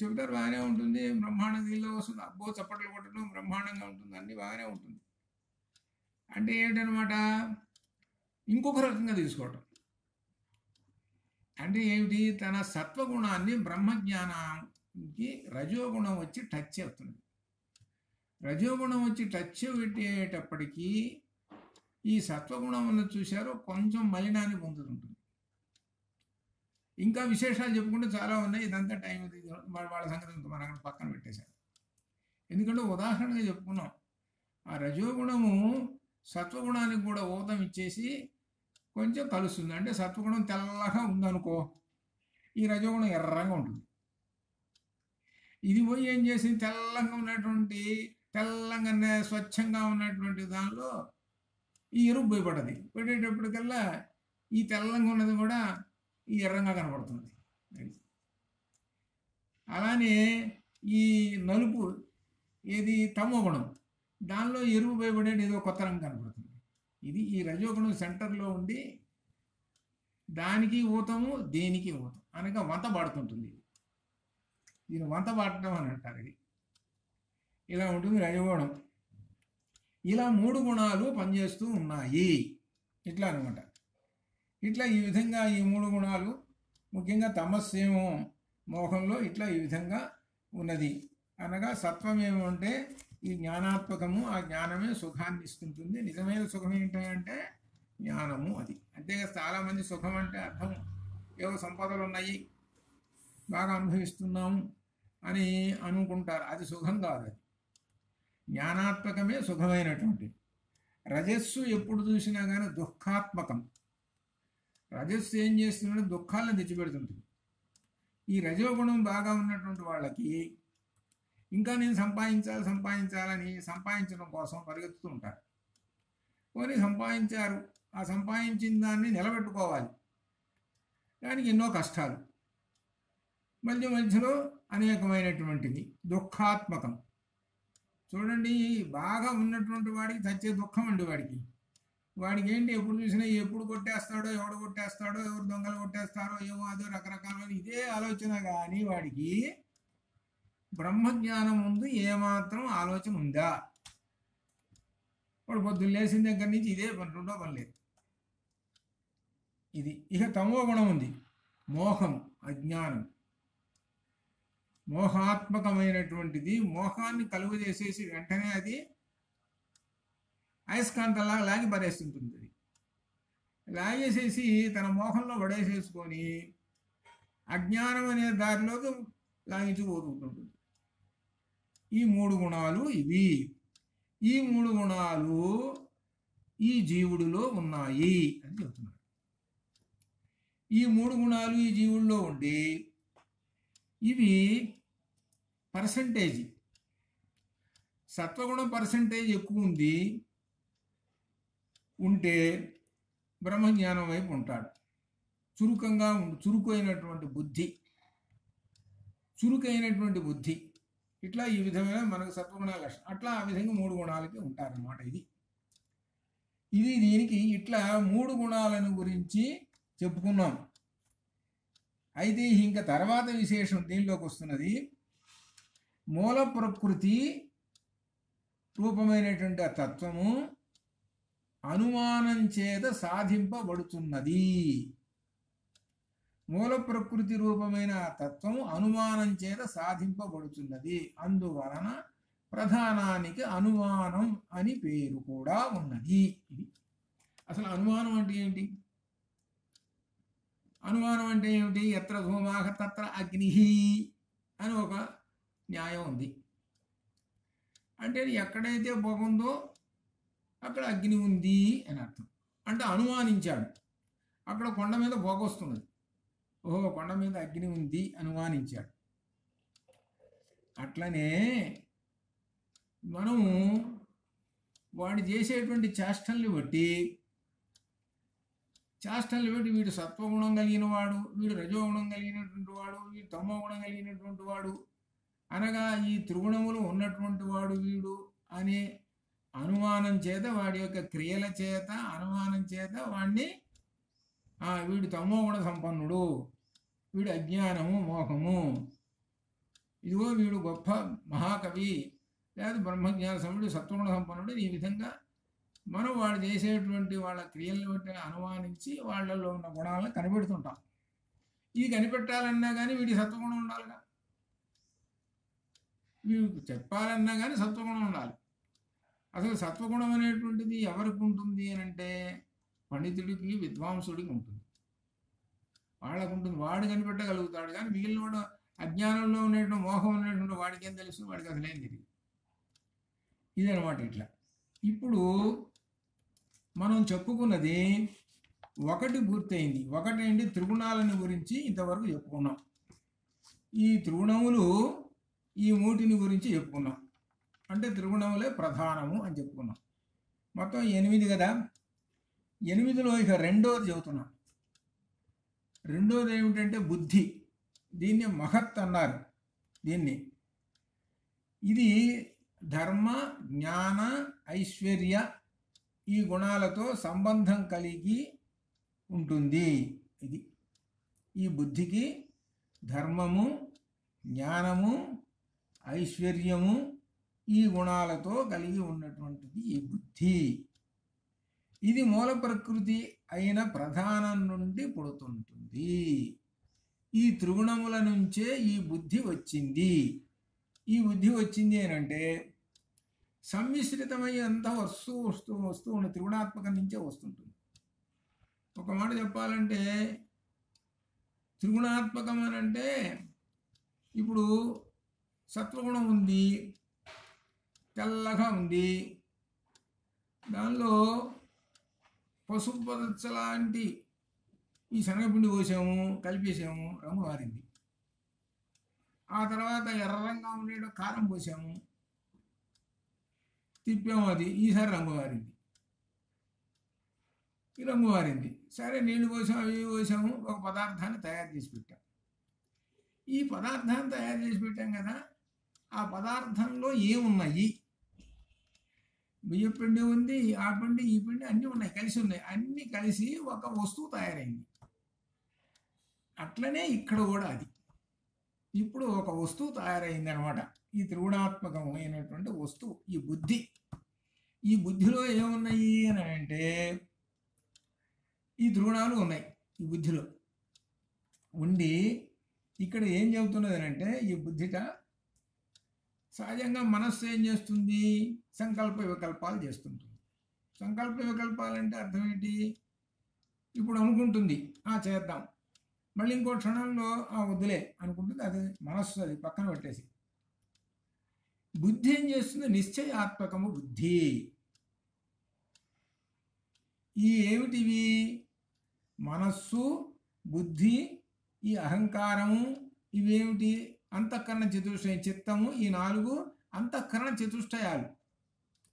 చెబుతారు, బాగానే ఉంటుంది, బ్రహ్మాండంగా ఇల్లు వస్తుంది, అబ్బో చప్పట్లు కొట్టడం బ్రహ్మాండంగా ఉంటుంది, అన్నీ బాగానే ఉంటుంది. అంటే ఏంటనమాట, ఇంకొక రకంగా తీసుకోవటం. అంటే ఏమిటి, తన సత్వగుణాన్ని బ్రహ్మజ్ఞానానికి రజోగుణం వచ్చి టచ్ చేస్తుంది. రజోగుణం వచ్చి టచ్ పెట్టేటప్పటికీ ఈ సత్వగుణం అన్నది చూశారు, కొంచెం మలినాన్ని పొందుతుంటుంది. ఇంకా విశేషాలు చెప్పుకుంటే చాలా ఉన్నాయి, ఇదంతా టైం వాళ్ళ సంగతి మనం పక్కన పెట్టేశారు. ఎందుకంటే ఉదాహరణగా చెప్పుకున్నాం, ఆ రజోగుణము సత్వగుణానికి కూడా ఊతం ఇచ్చేసి కొంచెం కలుస్తుంది. అంటే సత్వగుణం తెల్లగా ఉందనుకో, ఈ రజోగుణం ఎర్రగా ఉంటుంది. ఇది పోయి ఏం చేసింది, తెల్లంగా స్వచ్ఛంగా ఉన్నటువంటి దానిలో ఈ ఎరుపు భయపడ్డది. పెట్టేటప్పటికల్లా ఈ తెల్లంగా ఉన్నది కూడా ఈ ఎర్రంగా కనపడుతుంది. అలానే ఈ నలుపు ఏది తమో గుణం, దానిలో ఎరుపు భయపడేది ఏదో కొత్త రంగు కనపడుతుంది. ఇది ఈ రజోగుణం సెంటర్లో ఉండి దానికి ఊతము దేనికి ఊతం అనగా వంత పాడుతుంటుంది. దీని వంత పాడటం అని అంటారు. ఇది ఇలా ఉంటుంది రజోగుణం. ఇలా 3 గుణాలు పనిచేస్తూ ఉన్నాయి. ఇట్లా అనమాట. ఇట్లా ఈ విధంగా ఈ 3 గుణాలు ముఖ్యంగా తమస్సేమో మోహంలో ఇట్లా ఈ విధంగా ఉన్నది. అనగా సత్వం ఏమంటే ఈ జ్ఞానాత్మకము, ఆ జ్ఞానమే సుఖాన్ని ఇస్తుంటుంది. నిజమైన సుఖం ఏంటంటే జ్ఞానము. అది అంతేగా చాలామంది సుఖం అంటే అర్థం ఏవో సంపదలు ఉన్నాయి, బాగా అనుభవిస్తున్నాము అని అనుకుంటారు. అది సుఖం కాదు. అది జ్ఞానాత్మకమే సుఖమైనటువంటి. రజస్సు ఎప్పుడు చూసినా కానీ దుఃఖాత్మకం. రజస్సు ఏం చేస్తుందంటే దుఃఖాలను తెచ్చిపెడుతుంటుంది. ఈ రజోగుణం బాగా ఉన్నటువంటి వాళ్ళకి ఇంకా నేను సంపాదించాలని సంపాదించడం కోసం పరిగెత్తుతూ ఉంటారు. పోనీ సంపాదించారు, ఆ సంపాదించిన దాన్ని నిలబెట్టుకోవాలి, దానికి ఎన్నో కష్టాలు, మధ్యలో అనేకమైనటువంటిది దుఃఖాత్మకం. చూడండి, బాగా ఉన్నటువంటి వాడికి చచ్చే దుఃఖం అండి. వాడికి ఏంటి, ఎప్పుడు చూసినా ఎప్పుడు కొట్టేస్తాడో, ఎవడు కొట్టేస్తాడో, ఎవరు దొంగలు కొట్టేస్తారో ఏమో, అదో రకరకాల ఇదే ఆలోచన. కానీ వాడికి బ్రహ్మజ్ఞానం ముందు ఏమాత్రం ఆలోచన ఉందా? వాడు పొద్దున్న లేచిన దగ్గర నుంచి ఇదే పని, రెండో పని లేదు. ఇది ఇక తమో గుణం ఉంది, మోహం, అజ్ఞానం. మోహాత్మకమైనటువంటిది. మోహాన్ని కలుగజేసేసి వెంటనే అది అయస్కాంతంలాగా లాగి పడేస్తుంటుంది. అది లాగేసేసి తన మోహంలో పడేసేసుకొని అజ్ఞానం అనే దారిలోకి లాగించుకోతుంటుంది. ఈ 3 గుణాలు ఇవి. ఈ 3 గుణాలు ఈ జీవుడిలో ఉన్నాయి అని చెబుతున్నారు. ఈ 3 గుణాలు ఈ జీవుల్లో ఉండి ఇవి పర్సంటేజ్, సత్వగుణం పర్సంటేజ్ ఎక్కువ ఉంటే బ్రహ్మజ్ఞానం వైపు ఉంటాడు. చురుకైనటువంటి బుద్ధి ఇట్లా ఈ విధమైన మనకు సత్వగుణాల లక్షణం. అట్లా ఆ విధంగా 3 గుణాలకి ఉంటారన్నమాట. ఇది దీనికి ఇట్లా 3 గుణాలను గురించి చెప్పుకున్నాం. అయితే ఇంకా తర్వాత విశేషం దీనిలోకి వస్తున్నది. మూల ప్రకృతి రూపమైనటువంటి ఆ తత్వము అనుమానం చేత సాధింపబడుతున్నది. మూల ప్రకృతి రూపమైన ఆ తత్వము అనుమానం చేత సాధింపబడుతున్నది. అందువలన ప్రధానానికి అనుమానం అని పేరు కూడా ఉన్నది. ఇది అసలు అనుమానం అంటే ఏంటి? అనుమానం అంటే ఏమిటి? ఎత్ర ధూమాః తత్ర అగ్నిః అని ఒక న్యాయం ఉంది. అంటే ఎక్కడైతే పొగ ఉందో అక్కడ అగ్ని ఉంది అని అర్థం. అంటే అనుమానించాడు, అక్కడ కొండ మీద పొగ వస్తున్నది, ఓహో కొండ మీద అగ్ని ఉంది అనుమానించాడు. అట్లనే మనము వాడు చేసేటువంటి చేష్టల్ని బట్టి వీడు సత్వగుణం కలిగిన వాడు, వీడు రజోగుణం కలిగినటువంటి వాడు, వీడు తమో గుణం కలిగినటువంటి వాడు, అనగా ఈ త్రిగుణములు ఉన్నటువంటి వాడు వీడు అనే అనుమానం చేత, వాడి యొక్క క్రియల చేత అనుమానం చేత వాడిని వీడు తమో గుణ సంపన్నుడు, వీడు అజ్ఞానము మోహము, ఇదిగో వీడు గొప్ప మహాకవి లేదా బ్రహ్మజ్ఞాన సంపన్నుడు, సత్వగుణ సంపన్నుడు. ఈ విధంగా మనం వాళ్ళు చేసేటువంటి వాళ్ళ క్రియలను బట్టి అనుమానించి వాళ్ళల్లో ఉన్న గుణాలను కనిపెడుతుంటాం. ఇది కనిపెట్టాలన్నా కానీ వీడి సత్వగుణం ఉండాలిగా, వీడికి చెప్పాలన్నా కానీ సత్వగుణం ఉండాలి. అసలు సత్వగుణం అనేటువంటిది ఎవరికి ఉంటుంది అని అంటే పండితుడికి, విద్వాంసుడికి ఉంటుంది. వాళ్ళకు ఉంటుంది, వాడు కనిపెట్టగలుగుతాడు. కానీ మిగిలిన వాడు అజ్ఞానంలో ఉన్నటువంటి మోహం ఉన్నటువంటి వాడికి ఏం తెలుసు? వాడికి అసలు ఏం తెలియదు. ఇదనమాట. ఇట్లా ఇప్పుడు మనం చెప్పుకున్నది ఒకటి పూర్తయింది. ఒకటేంటి, త్రిగుణాలని గురించి ఇంతవరకు చెప్పుకున్నాం. ఈ త్రిగుణములు ఈ మూటిని గురించి చెప్పుకున్నాం. అంటే త్రిగుణములే ప్రధానము అని చెప్పుకున్నాం. మొత్తం 8 కదా. 8లో ఇక రెండోది చెబుతున్నాం. రెండోది ఏమిటంటే బుద్ధి. దీన్ని మహత్ అన్నారు. దీన్ని ఇది ధర్మ, జ్ఞాన, ఐశ్వర్య ఈ గుణాలతో సంబంధం కలిగి ఉంటుంది. ఇది ఈ బుద్ధికి ధర్మము, జ్ఞానము, ఐశ్వర్యము ఈ గుణాలతో కలిగి ఉన్నటువంటిది ఈ బుద్ధి. ఇది మూల ప్రకృతి అయిన ప్రధానం నుండి పుడుతుంటుంది. ఈ త్రిగుణముల నుంచే ఈ బుద్ధి వచ్చింది. ఈ బుద్ధి వచ్చింది అని అంటే సమ్మిశ్రితమై అంతా వస్తూ ఉన్న త్రిగుణాత్మకం నుంచే వస్తుంటుంది. ఒక మాట చెప్పాలంటే త్రిగుణాత్మకం అని అంటే ఇప్పుడు సత్వగుణం ఉంది, తెల్లగా ఉంది, దానిలో పసుపు పచ్చ లాంటి ఈ శనగపిండి పోసాము, కలిపేసాము, రంగు మారింది. ఆ తర్వాత ఎర్రంగా ఉండే కారం పోసాము, తిప్పాము, అది ఈసారి రంగు మారింది. ఈ రంగు మారింది. సరే నీళ్లు పోసాము, అవి పోసాము, ఒక పదార్థాన్ని తయారు చేసి పెట్టాం. ఈ పదార్థాన్ని తయారు చేసి పెట్టాం కదా, ఆ పదార్థంలో ఏమున్నాయి? బియ్య పిండి ఉంది, ఆ పిండి ఈ పిండి అన్నీ ఉన్నాయి, కలిసి ఉన్నాయి. అన్నీ కలిసి ఒక వస్తువు తయారైంది. అట్లనే ఇక్కడ కూడా అది ఇప్పుడు ఒక వస్తువు తయారైంది అనమాట. ఈ త్రిగుణాత్మకమైనటువంటి వస్తువు ఈ బుద్ధి. ఈ బుద్ధిలో ఏమున్నాయి అని అంటే ఈ త్రిగుణాలు ఉన్నాయి ఈ బుద్ధిలో ఉండి. ఇక్కడ ఏం చెబుతున్నది అంటే ఈ బుద్ధిట సహజంగా మనస్సు ఏం చేస్తుంది? సంకల్ప వికల్పాలు చేస్తుంటుంది. సంకల్ప వికల్పాలంటే అర్థం ఏంటి? ఇప్పుడు అనుకుంటుంది చేద్దాం, మళ్ళీ ఇంకో క్షణంలో వద్దులే అనుకుంటుంది. అది మనస్సు, అది పక్కన పెట్టేసి. బుద్ధి ఏం చేస్తుంది? నిశ్చయాత్మకము బుద్ధి. ఈ ఏమిటివి? మనస్సు, బుద్ధి, ఈ అహంకారము, ఇవేమిటి? అంతఃకరణ చతుష్టయం. చిత్తము, ఈ 4 అంతఃకరణ చతుష్టయాలు.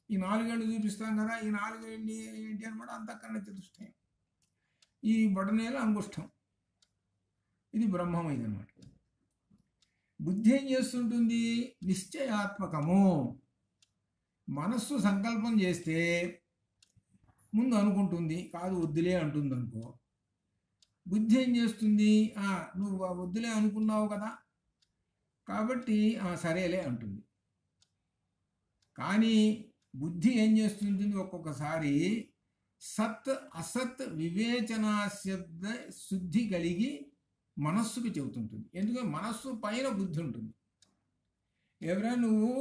ఈ 4 ఏళ్ళు చూపిస్తాం కదా, ఈ 4 ఏంటి అనమాట? అంతఃకరణ చతుష్టయం. ఈ బొటనేలు అంగుష్టం, ఇది బ్రహ్మం ఇదనమాట. బుద్ధి ఏం చేస్తుంటుంది? నిశ్చయాత్మకము. మనస్సు సంకల్పం చేస్తే ముందు అనుకుంటుంది, కాదు వద్దులే అంటుంది అనుకో. బుద్ధి ఏం చేస్తుంది? నువ్వు వద్దులే అనుకున్నావు కదా, కాబట్టి సరేలే అంటుంది. కానీ బుద్ధి ఏం చేస్తుంది? ఒక్కొక్కసారి సత్ అసత్ వివేచనా శబ్ద శుద్ధి కలిగి మనస్సుకి చెబుతుంటుంది. ఎందుకంటే మనస్సు పైన బుద్ధి ఉంటుంది. ఎవరైనా నువ్వు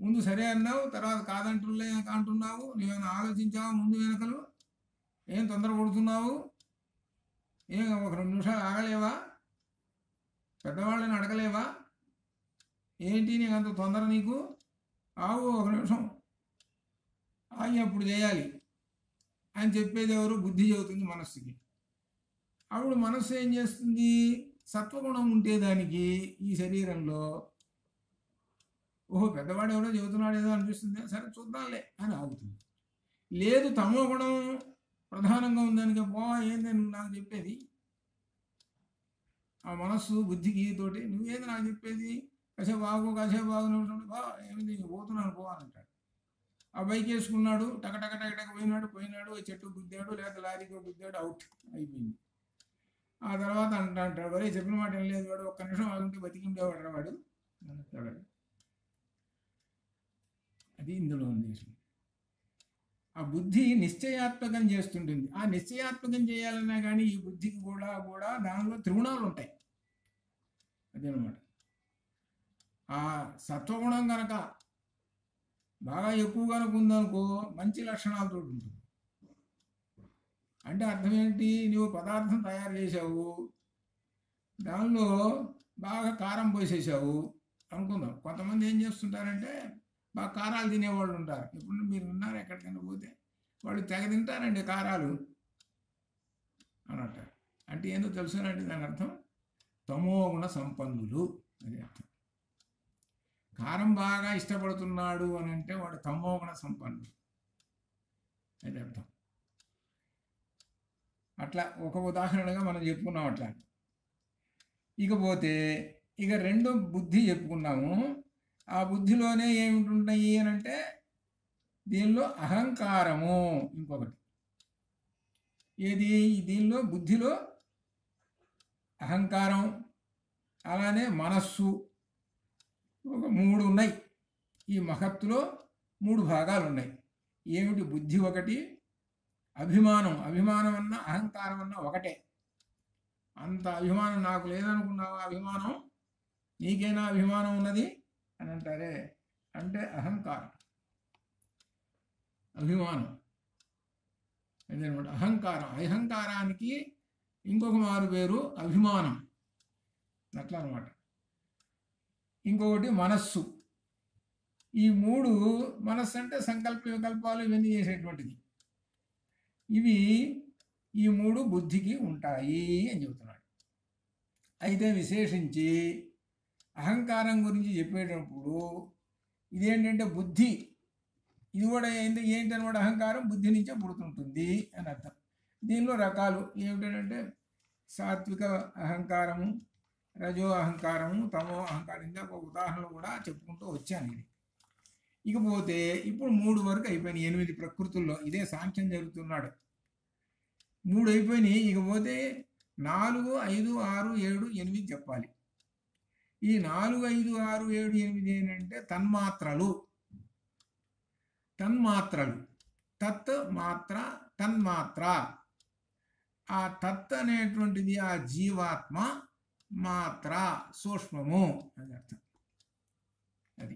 ముందు సరే అన్నావు, తర్వాత కాదంటున్నావు, నువ్వేమైనా ఆలోచించావా? ముందు వెనకలు ఏం తొందరపడుతున్నావు? ఏం ఒక 2 నిమిషాలు ఆగలేవా? పెద్దవాళ్ళని అడగలేవా? ఏంటి నీకు అంత తొందర? నీకు ఆగు, ఒక నిమిషం ఆగి అప్పుడు చేయాలి అని చెప్పేది ఎవరు? బుద్ధి చెబుతుంది మనస్సుకి. అప్పుడు మనస్సు ఏం చేస్తుంది? సత్వగుణం ఉంటే దానికి ఈ శరీరంలో పెద్దవాడు ఎవరో చెబుతున్నాడు ఏదో అనిపిస్తుంది, సరే చూద్దాంలే అని ఆగుతుంది. లేదు, తమో గుణం ప్రధానంగా ఉందానికి ఏంది నువ్వు నాకు చెప్పేది? ఆ మనస్సు బుద్ధికి తోటి నువ్వేది నాకు చెప్పేది? కాసేపు నిమిషం ఏమిది పోతున్నాను పోవాలంటాడు. ఆ బైక్ వేసుకున్నాడు, టక పోయినాడు, చెట్టు గుద్దాడు, లేదా లారీకి గుద్దాడు, అవుట్ అయిపోయింది. ఆ తర్వాత అంటాడు, వరే చెప్పిన మాట ఏం లేదు వాడు, ఒక్క నిమిషం ఆగుంటే బతికిండేవాడు వాడు అంటాడు. అది ఇందులో ఉంది. ఆ బుద్ధి నిశ్చయాత్మకం చేస్తుంటుంది. ఆ నిశ్చయాత్మకం చేయాలన్నా కానీ ఈ బుద్ధికి కూడా దానిలో త్రిగుణాలు ఉంటాయి. అదేనమాట. ఆ సత్వగుణం కనుక బాగా ఎక్కువ కనుక ఉందనుకో మంచి లక్షణాలతో ఉంటుంది. అంటే అర్థం ఏంటి? నువ్వు పదార్థం తయారు చేసావు, దానిలో బాగా కారం పోసేసావు అనుకుందాం. కొంతమంది ఏం చేస్తుంటారంటే బాగా కారాలు తినేవాళ్ళు ఉంటారు. ఇప్పుడు మీరు ఉన్నారు ఎక్కడికైనా పోతే వాళ్ళు తెగ తింటారండి కారాలు అని అంటారు. అంటే ఏందో తెలుసునండి దాని అర్థం తమోగుణ సంపన్నులు అది అర్థం. కారం బాగా ఇష్టపడుతున్నాడు అని అంటే వాడు తమోగుణ సంపన్నుడు అది అర్థం. అట్లా ఒక ఉదాహరణగా మనం చెప్పుకున్నాం అట్లా. ఇకపోతే ఇక రెండో బుద్ధి చెప్పుకున్నాము. ఆ బుద్ధిలోనే ఏమిటి అని అంటే దీనిలో అహంకారము ఇంకొకటి. ఏది దీనిలో బుద్ధిలో అహంకారం అలానే మనస్సు ఒక 3 ఉన్నాయి. ఈ మహత్తులో 3 భాగాలు ఉన్నాయి. ఏమిటి? బుద్ధి ఒకటి, అభిమానం అన్న అహంకారం అన్న ఒకటే. అంత అభిమానం నాకు లేదనుకున్నావా? అభిమానం నీకేనా అభిమానం ఉన్నది అని అంటారే, అంటే అహంకారం అభిమానం అదనమాట. అహంకారానికి ఇంకొక మారు పేరు అభిమానం అట్లా అనమాట. ఇంకొకటి మనస్సు. ఈ 3 మనస్సు అంటే సంకల్ప వికల్పాలు ఇవన్నీ చేసేటువంటిది. ఇవి ఈ 3 బుద్ధికి ఉంటాయి అని చెబుతున్నాడు. అయితే విశేషించి అహంకారం గురించి చెప్పేటప్పుడు ఇదేంటంటే బుద్ధి, ఇది కూడా ఏంటనమాట అహంకారం బుద్ధి నుంచే పుడుతుంటుంది అని అర్థం. దీనిలో రకాలు ఏమిటంటే సాత్విక అహంకారము, రజో అహంకారము, తమో అహంకారం. ఇందాక ఒక ఉదాహరణ కూడా చెప్పుకుంటూ వచ్చాను ఇది. ఇకపోతే ఇప్పుడు 3 వరకు అయిపోయినాయి. 8 ప్రకృతుల్లో ఇదే సాంఖ్యం జరుగుతున్నాడు. 3 అయిపోయినాయి. ఇకపోతే 4, 5, 6, 7, 8 చెప్పాలి. ఈ 4, 5, 6, 7, 8 ఏంటంటే తన్మాత్రలు. తత్ మాత్ర తన్మాత్ర. ఆ తత్ అనేటువంటిది ఆ జీవాత్మ, మాత్ర సూక్ష్మము అని అర్థం. అది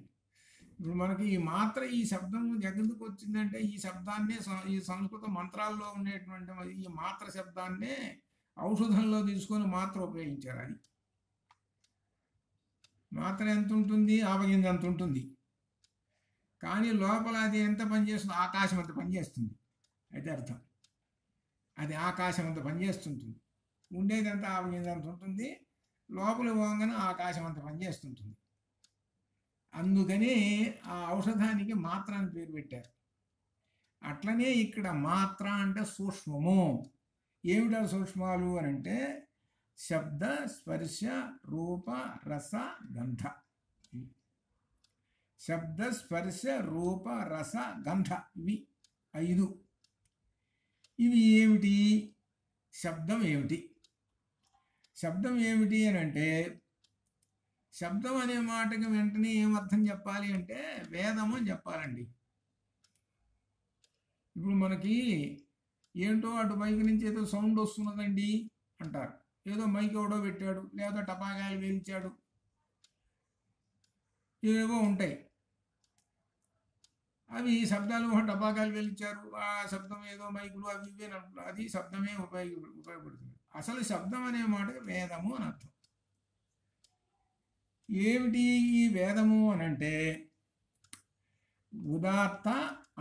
ఇప్పుడు మనకి ఈ మాత్ర, ఈ శబ్దం ఎందుకు వచ్చిందంటే ఈ శబ్దాన్నే ఈ సంస్కృత మంత్రాల్లో ఉండేటువంటి ఈ మాత్ర శబ్దాన్నే ఔషధంలో తీసుకొని మాత్ర ఉపయోగించారు. అది మాత్ర ఎంత ఉంటుంది? ఆవగింజ ఎంత ఉంటుంది. కానీ లోపల అది ఎంత పనిచేస్తుంది? ఆకాశం అంత పనిచేస్తుంది. అయితే అర్థం అది ఆకాశం అంత పనిచేస్తుంటుంది. ఉండేది అంత ఆవగింజ అంత ఉంటుంది. లోపల పోగానే ఆకాశం అంత పనిచేస్తుంటుంది. అందుకని ఆ ఔషధానికి మాత్ర అని పేరు పెట్టారు. అట్లనే ఇక్కడ మాత్ర అంటే సూక్ష్మము. ఏమిటా సూక్ష్మాలు అని అంటే శబ్ద, స్పర్శ, రూప, రస, గంధ. శబ్ద, స్పర్శ, రూప, రస, గంధ ఇవి 5. ఇవి ఏమిటి? శబ్దం ఏమిటి? శబ్దం ఏమిటి అని అంటే శబ్దం అనే మాటకి వెంటనే ఏమర్థం చెప్పాలి అంటే వేదము అని చెప్పాలండి. ఇప్పుడు మనకి ఏంటో అటు మైక్ నుంచి ఏదో సౌండ్ వస్తున్నదండి అంటారు. ఏదో మైక్ ఎవడో పెట్టాడు, లేదా టపాకాయలు వేయించాడు, ఏవో ఉంటాయి. అవి శబ్దాలు టపాకాయలు వెలిచారు, ఆ శబ్దం ఏదో మైకులు అవి ఇవే అంటున్నారు. అది శబ్దమే ఉపయోగపడుతుంది. అసలు శబ్దం అనే మాటకి వేదము అని అర్థం. ఏమిటి ఈ వేదము అని అంటే ఉదాత్త,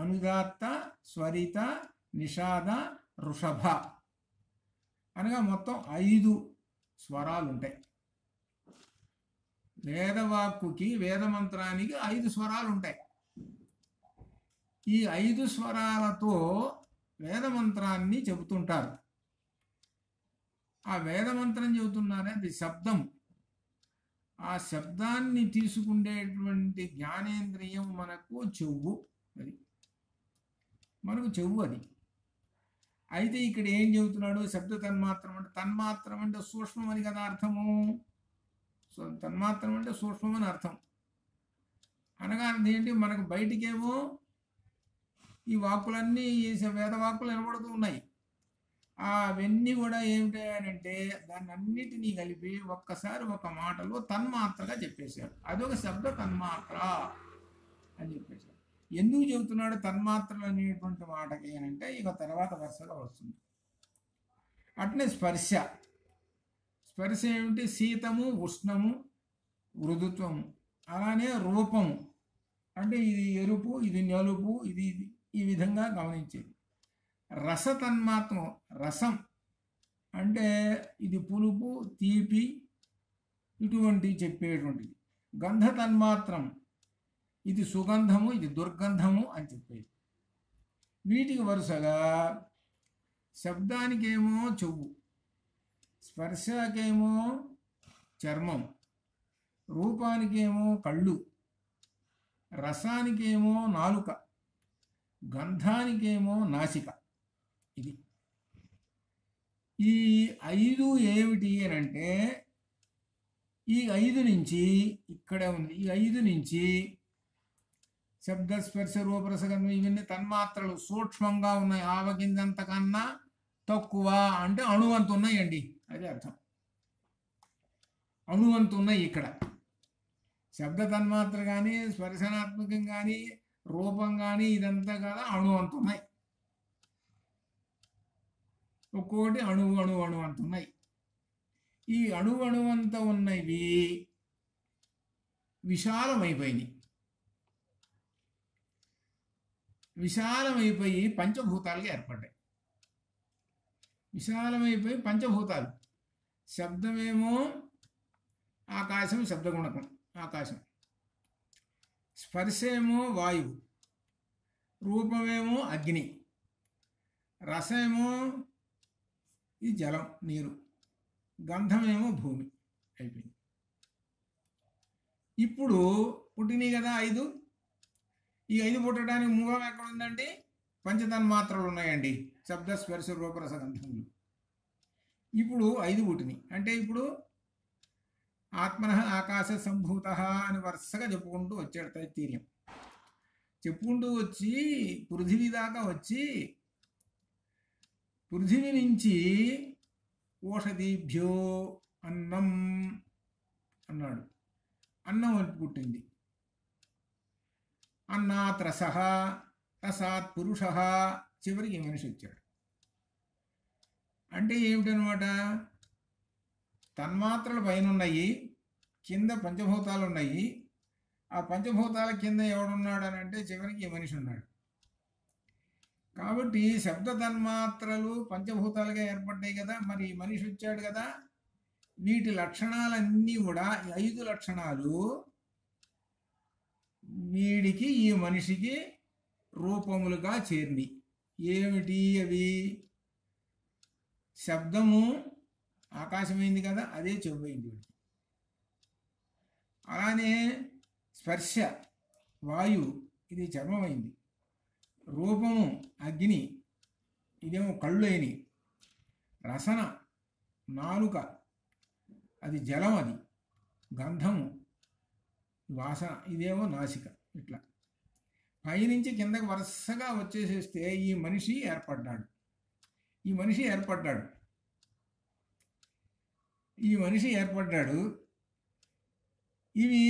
అనుదాత్త, స్వరిత, నిషాద, వృషభ అనగా మొత్తం 5 స్వరాలు ఉంటాయి. వేదవాక్కుకి, వేదమంత్రానికి 5 స్వరాలు ఉంటాయి. ఈ 5 స్వరాలతో వేదమంత్రాన్ని చెబుతుంటారు. ఆ వేదమంత్రం చెబుతున్నారే అది శబ్దం. ఆ శబ్దాన్ని తీసుకునేటువంటి జ్ఞానేంద్రియం మనకు చెవు. అది మనకు చెవు. అది అయితే ఇక్కడ ఏం చెబుతున్నాడు? శబ్ద తన్మాత్రం అంటే సూక్ష్మం అని కదా అర్థము. సో తన్మాత్రం అంటే సూక్ష్మం అని అర్థం. అనగా ఏంటి? మనకు బయటికేమో ఈ వాక్కులన్నీ వేదవాక్కులు నిలబడుతూ ఉన్నాయి. అవన్నీ కూడా ఏమిటంటే దాన్ని అన్నిటినీ కలిపి ఒక్కసారి ఒక మాటలో తన్మాత్రగా చెప్పేశారు. అదొక శబ్ద తన్మాత్ర అని చెప్పేశారు. ఎందుకు చెబుతున్నాడు తన్మాత్రలు అనేటువంటి మాటకి అంటే ఇక తర్వాత వరుసగా వస్తుంది. అట్నే స్పర్శ. స్పర్శ ఏమిటి? శీతము, ఉష్ణము, మృదుత్వము. అలానే రూపము. అంటే ఇది ఎరుపు, ఇది నలుపు, ఇది ఈ విధంగా గమనించేది. రసతన్మాత్రం, రసం అంటే ఇది పులుపు, తీపి ఇటువంటి చెప్పేటువంటిది. గంధ తన్మాత్రం ఇది సుగంధము, ఇది దుర్గంధము అని చెప్పేది. వీటికి వరుసగా శబ్దానికేమో చెవు, స్పర్శకేమో చర్మం, రూపానికేమో కళ్ళు, రసానికేమో నాలుక, గంధానికేమో నాసిక. ఇది ఈ 5 ఏమిటి అని అంటే, ఈ 5 నుంచి ఇక్కడే ఉంది. ఈ 5 నుంచి శబ్ద స్పర్శ రూపరసగంధం ఇవన్నీ తన్మాత్రలు సూక్ష్మంగా ఉన్నాయి. ఆవగింజంతకన్నా తక్కువ అంటే అణువంత ఉన్నాయండి, అది అర్థం. అణువంత ఉన్నాయి ఇక్కడ. శబ్ద తన్మాత్ర కానీ, స్పర్శనాత్మకం కానీ, రూపం కానీ ఇదంతా కదా అణువంత ఉన్నాయి. ఒక్కోటి అణువు అంత ఉన్నాయి. ఈ అణువంత ఉన్నవి విశాలమైపోయినాయి. విశాలమైపోయి పంచభూతాలుగా ఏర్పడ్డాయి. విశాలమైపోయి పంచభూతాలు. శబ్దమేమో ఆకాశం, శబ్దగుణకం ఆకాశం. స్పర్శేమో వాయువు, రూపమేమో అగ్ని, రసమేమో ఈ జలం, నీరు, గంధమేమో భూమి. అయిపోయింది. ఇప్పుడు పుట్టినాయి కదా 5. ఈ 5 పుట్టడానికి మూలం ఎక్కడ ఉందండి? పంచతన్మాత్రలు ఉన్నాయండి, శబ్ద స్పర్శ రూపరసగంధములు. ఇప్పుడు 5 పుట్టినాయి అంటే ఇప్పుడు ఆత్మన ఆకాశ సంభూత అని వరుసగా చెప్పుకుంటూ వచ్చాడు తైత్తీర్యం. చెప్పుకుంటూ వచ్చి పృథివీ దాకా వచ్చి, పృథివీ నుంచి ఓషధీభ్యో అన్నం అన్నాడు. అన్నం అని పుట్టింది. అన్నాత్ రసః, రసాత్ పురుషః, చివరికి మనిషి వచ్చాడు. అంటే ఏమిటనమాట? తన్మాత్రలు పైన ఉన్నాయి, కింద పంచభూతాలు ఉన్నాయి. ఆ పంచభూతాల కింద ఎవడున్నాడు అని అంటే చివరికి మనిషి ఉన్నాడు. కాబట్టి శబ్ద తన్మాత్రలు పంచభూతాలుగా ఏర్పడ్డాయి కదా, మరి మనిషి వచ్చాడు కదా. వీటి లక్షణాలన్నీ కూడా 5 లక్షణాలు వీడికి, ఈ మనిషికి రూపములుగా చేరింది. ఏమిటి అవి? శబ్దము ఆకాశమైంది కదా, అదే చెవుమైంది. అలానే స్పర్శ వాయువు, ఇది చర్మమైంది. రూపము అగ్ని, ఇదేమో కళ్ళు అయినాయి. రసన నాలుక, అది జలం, అది గంధము వాసన, ఇదేమో నాసిక. ఇట్లా పైనుంచి కిందకి వరుసగా వచ్చేసేస్తే ఈ మనిషి ఏర్పడ్డాడు. ఈ మనిషి ఏర్పడ్డాడు. ఇవి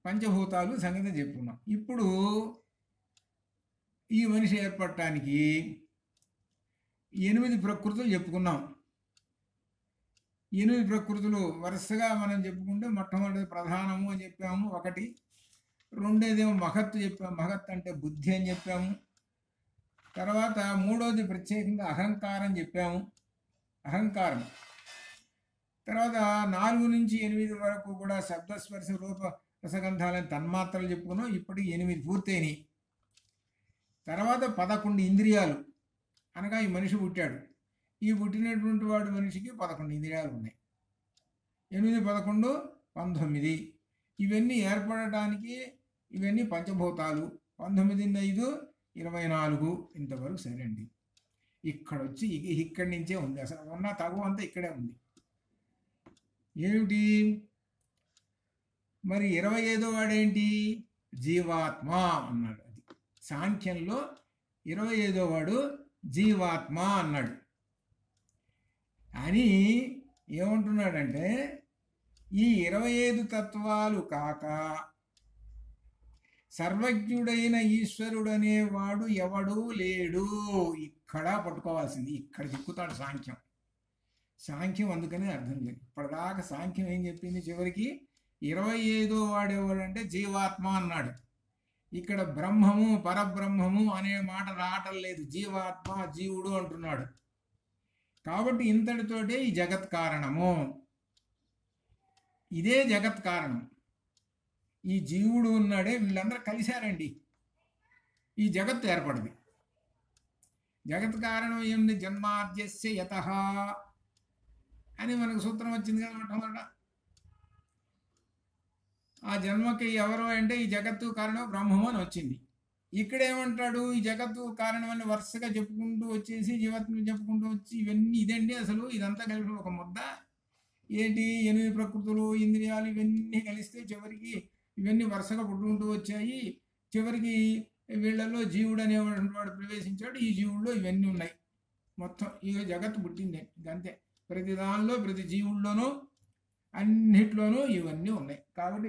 పంచభూతాలు సంగతి చెప్పుకున్నాం. ఇప్పుడు ఈ మనిషి ఏర్పడటానికి 8 ప్రకృతులు చెప్పుకున్నాం. 8 ప్రకృతులు వరుసగా మనం చెప్పుకుంటే మొట్టమొదటి ప్రధానము అని చెప్పాము, 1. రెండోదేమో మహత్తు చెప్పాము, మహత్ అంటే బుద్ధి అని చెప్పాము. తర్వాత 3వది ప్రత్యేకంగా అహంకారం చెప్పాము, అహంకారం. తర్వాత 4 నుంచి 8 వరకు కూడా శబ్దస్పర్శ రూప రసగంధాలని తన్మాత్రలు చెప్పుకున్నాం. ఇప్పటికి 8 పూర్తయినాయి. తర్వాత 11 ఇంద్రియాలు, అనగా ఈ మనిషి పుట్టాడు. ఈ పుట్టినటువంటి వాడు మనిషికి 11 ఇంద్రియాలు ఉన్నాయి. 8, 11, 19. ఇవన్నీ ఏర్పడటానికి ఇవన్నీ పంచభూతాలు. 19, 5, 24 ఇంతవరకు సరేండి. ఇక్కడ వచ్చి ఇక్కడి నుంచే ఉంది, అసలు ఉన్న తగు అంతా ఇక్కడే ఉంది. ఏమిటి మరి? 25వ వాడేంటి? జీవాత్మ అన్నాడు. అది సాంఖ్యంలో 25వ వాడు జీవాత్మ అన్నాడు. అని ఏమంటున్నాడంటే, ఈ 25 తత్వాలు కాక సర్వజ్ఞుడైన ఈశ్వరుడనేవాడు ఎవడూ లేడు. ఇక్కడ పట్టుకోవాల్సింది, ఇక్కడ చిక్కుతాడు సాంఖ్యం. సాంఖ్యం అందుకనే అర్థం లేదు. ఇప్పటిదాకా సాంఖ్యం ఏం చెప్పింది? చివరికి 25వ వాడేవాడంటే జీవాత్మ అన్నాడు. ఇక్కడ బ్రహ్మము పరబ్రహ్మము అనే మాట రావటం లేదు, జీవాత్మ జీవుడు అంటున్నాడు. కాబట్టి ఇంతటితోటే ఈ జగత్ కారణము, ఇదే జగత్ కారణం. ఈ జీవుడు ఉన్నాడే, వీళ్ళందరూ కలిశారండి, ఈ జగత్తు ఏర్పడింది. జగత్ కారణం ఏమిటి? జన్మాద్యస్య యతః అని మనకు సూత్రం వచ్చింది కదా మొట్టమొదట. ఆ జన్మకి ఎవరు అంటే ఈ జగత్తు కారణం బ్రహ్మము అని వచ్చింది. ఇక్కడ ఏమంటాడు? ఈ జగత్తు కారణం అని వరుసగా చెప్పుకుంటూ వచ్చేసి జీవాత్మని చెప్పుకుంటూ వచ్చి ఇవన్నీ ఇదండి అసలు ఇదంతా కలిపి ఒక ముద్ద. ఏంటి? 8 ప్రకృతులు, ఇంద్రియాలు ఇవన్నీ కలిస్తే చివరికి ఇవన్నీ వరుసగా పుట్టుకుంటూ వచ్చాయి. చివరికి వీళ్ళలో జీవుడు అనేవాడు వాడు ప్రవేశించాడు. ఈ జీవుల్లో ఇవన్నీ ఉన్నాయి. మొత్తం ఈ జగత్తు పుట్టింది ఇంకంతే. ప్రతి దానిలో ప్రతి జీవుల్లోనూ అన్నిట్లోనూ ఇవన్నీ ఉన్నాయి. కాబట్టి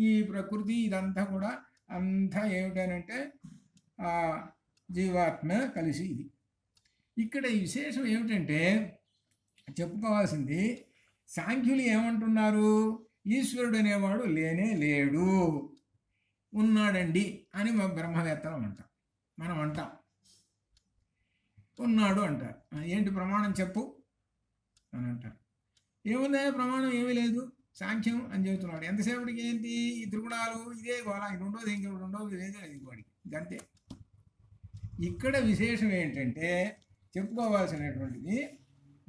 ఈ ప్రకృతి ఇదంతా కూడా అంతా ఏమిటనంటే ఆ జీవాత్మ కలిసి ఇది. ఇక్కడ ఈ విశేషం ఏమిటంటే చెప్పుకోవాల్సింది, సాంఖ్యులు ఏమంటున్నారు? ఈశ్వరుడు అనేవాడు లేనే లేడు, ఉన్నాడండి అని మా బ్రహ్మవేత్తలు అంటాం, మనం అంటాం. ఉన్నాడు అంటారు. ఏంటి ప్రమాణం చెప్పు అని అంటారు. ఏముందా ప్రమాణం? ఏమీ లేదు, సాంఖ్యం అని చెబుతున్నాడు. ఎంతసేపటికి ఏంటి? ఈ త్రిగుణాలు ఇదే గోళ, ఇది ఉండదు, ఇంకొకటి ఉండదు, ఇదేదో ఇంకోటికి ఇంకంతే. ఇక్కడ విశేషం ఏంటంటే చెప్పుకోవాల్సినటువంటిది,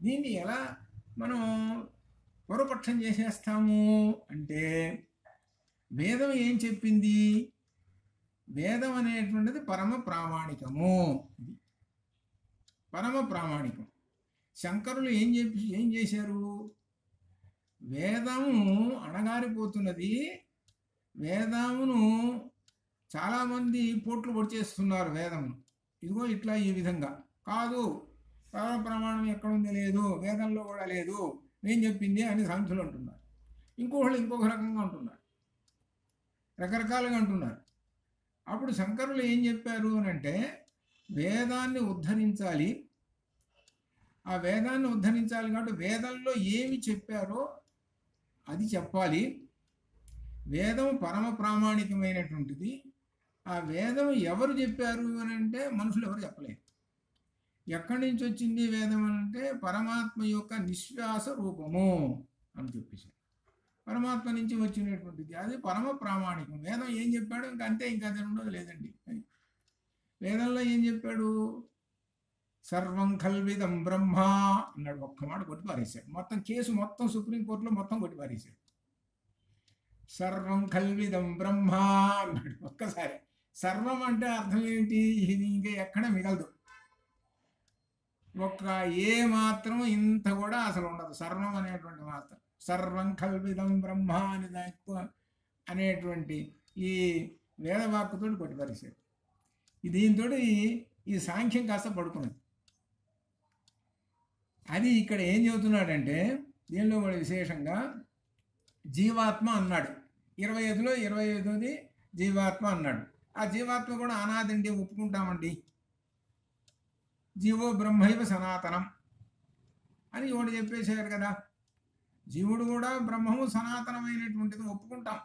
దీన్ని ఎలా మనం పూర్వపక్షం చేసేస్తాము అంటే, వేదం ఏం చెప్పింది? వేదం అనేటువంటిది పరమ ప్రామాణికము, పరమ ప్రామాణికం. శంకరులు ఏం చేశారు? వేదము అణగారిపోతున్నది, వేదమును చాలామంది పోట్లు పొడిచేస్తున్నారు వేదమును. ఇదిగో ఇట్లా ఈ విధంగా కాదు, పరమ ప్రమాణం ఎక్కడుంది? లేదు, వేదంలో కూడా లేదు, నేను చెప్పింది అని సాంఖ్యులు అంటున్నారు. ఇంకొకళ్ళు ఇంకొక రకంగా అంటున్నారు, రకరకాలుగా అంటున్నారు. అప్పుడు శంకరులు ఏం చెప్పారు అని అంటే, వేదాన్ని ఉద్ధరించాలి. ఆ వేదాన్ని ఉద్ధరించాలి కాబట్టి వేదంలో ఏమి చెప్పారో అది చెప్పాలి. వేదం పరమ ప్రామాణికమైనటువంటిది. ఆ వేదం ఎవరు చెప్పారు అని అంటే మనుషులు ఎవరు చెప్పలేరు. ఎక్కడి నుంచి వచ్చింది వేదం అని అంటే పరమాత్మ యొక్క నిశ్వాస రూపము అని చెప్పేసి, పరమాత్మ నుంచి వచ్చినటువంటిది, అది పరమ ప్రామాణికం. వేదం ఏం చెప్పాడు ఇంకా అంతే, ఇంకా అది ఉండదు లేదండి. వేదంలో ఏం చెప్పాడు? సర్వం కల్విదం బ్రహ్మ అన్నాడు. ఒక్క మాట కొట్టి పారేశాడు. మొత్తం కేసు మొత్తం సుప్రీంకోర్టులో మొత్తం కొట్టి పారేశాడు. సర్వం కల్విదం బ్రహ్మ అన్నాడు ఒక్కసారి. సర్వం అంటే అర్థం ఏంటి? ఇది ఇంకా ఎక్కడ మిగలదు, ఒక్క ఏ మాత్రం ఇంత కూడా అసలు ఉండదు సర్వం అనేటువంటి మాత్రం. సర్వం కల్విదం బ్రహ్మ అని అనేటువంటి ఈ వేదవాక్కుతో కొట్టిపరిచాడు. దీంతో ఈ సాంఖ్యం కాస్త పడుకున్నది. అది ఇక్కడ ఏం చెబుతున్నాడంటే, దీనిలో కూడా విశేషంగా జీవాత్మ అన్నాడు. 25లో 25ది జీవాత్మ అన్నాడు. ఆ జీవాత్మ కూడా అనాదండి, ఒప్పుకుంటామండి. జీవో బ్రహ్మైవ సనాతనం అని ఒకటి చెప్పేశారు కదా. జీవుడు కూడా బ్రహ్మము సనాతనమైనటువంటిది ఒప్పుకుంటాం.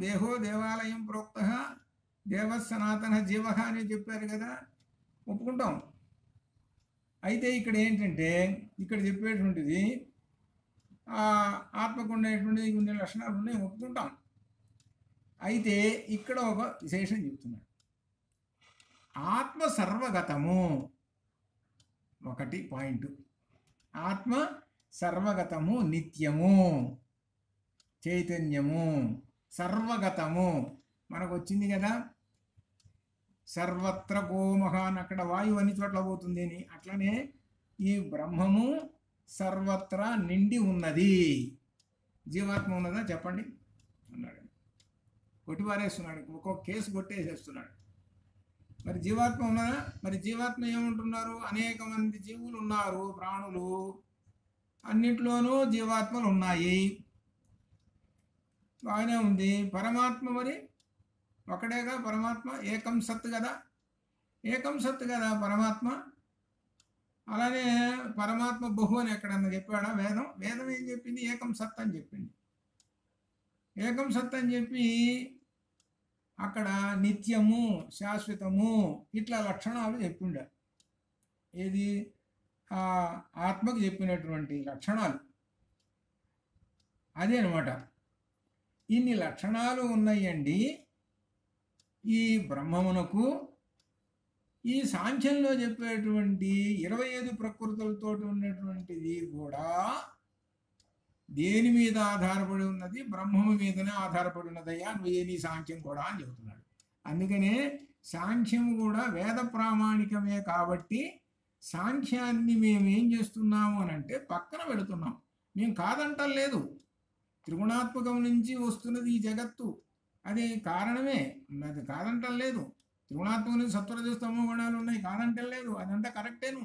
దేహో దేవాలయం ప్రోక్త దేవ సనాతన జీవ అని చెప్పారు కదా, ఒప్పుకుంటాం. అయితే ఇక్కడ ఏంటంటే, ఇక్కడ చెప్పేటువంటిది ఆత్మకు ఉండేటువంటి కొన్ని లక్షణాలు ఉన్నాయి, ఒప్పుకుంటాం. అయితే ఇక్కడ ఒక విశేషం చెప్తున్నాడు. ఆత్మ సర్వగతము, ఒకటి పాయింట్. ఆత్మ సర్వగతము, నిత్యము, చైతన్యము, సర్వగతము మనకు వచ్చింది కదా. సర్వత్ర గోమహాన్, అక్కడ వాయువు అన్ని చోట్ల పోతుంది అని, అట్లనే ఈ బ్రహ్మము సర్వత్రా నిండి ఉన్నది. జీవాత్మ ఉన్నదా చెప్పండి అన్నాడు. కొట్టిపారేస్తున్నాడు, ఒక్కొక్క కేసు కొట్టేసేస్తున్నాడు. మరి జీవాత్మ ఉన్నదా? మరి జీవాత్మ ఏమంటున్నారు? అనేక మంది జీవులు ఉన్నారు, ప్రాణులు, అన్నింటిలోనూ జీవాత్మలు ఉన్నాయి, బాగానే ఉంది. పరమాత్మ మరి ఒకడేగా పరమాత్మ, ఏకం సత్ కదా, ఏకం సత్ కదా పరమాత్మ. అలానే పరమాత్మ బహు అని ఎక్కడన్నా చెప్పాడా? వేదం ఏం చెప్పింది? ఏకం సత్ అని చెప్పింది. ఏకం సత్ అని చెప్పి అక్కడ నిత్యము, శాశ్వతము ఇట్లా లక్షణాలు చెప్పిండారు. ఏది ఆ ఆత్మకు చెప్పినటువంటి లక్షణాలు అదే అనమాట. ఇన్ని లక్షణాలు ఉన్నాయండి ఈ బ్రహ్మమునకు. ఈ సాంఖ్యంలో చెప్పేటువంటి 25 ప్రకృతులతో ఉన్నటువంటిది కూడా దేని మీద ఆధారపడి ఉన్నది? బ్రహ్మము మీదనే ఆధారపడి ఉన్నదయ్యా నీ సాంఖ్యం కూడా అని చెబుతున్నాడు. అందుకనే సాంఖ్యము కూడా వేద ప్రామాణికమే కాబట్టి సాంఖ్యాన్ని మేము ఏం చేస్తున్నాము అని అంటే పక్కన పెడుతున్నాం. మేము కాదంటలేదు. త్రిగుణాత్మకం నుంచి వస్తున్నది ఈ జగత్తు, అది కారణమే, అది కాదంటలేదు. త్రిగుణాత్మకం నుంచి సత్వరజస్తమో గుణాలు ఉన్నాయి, కాదంటలేదు. అదంతా కరెక్టేను.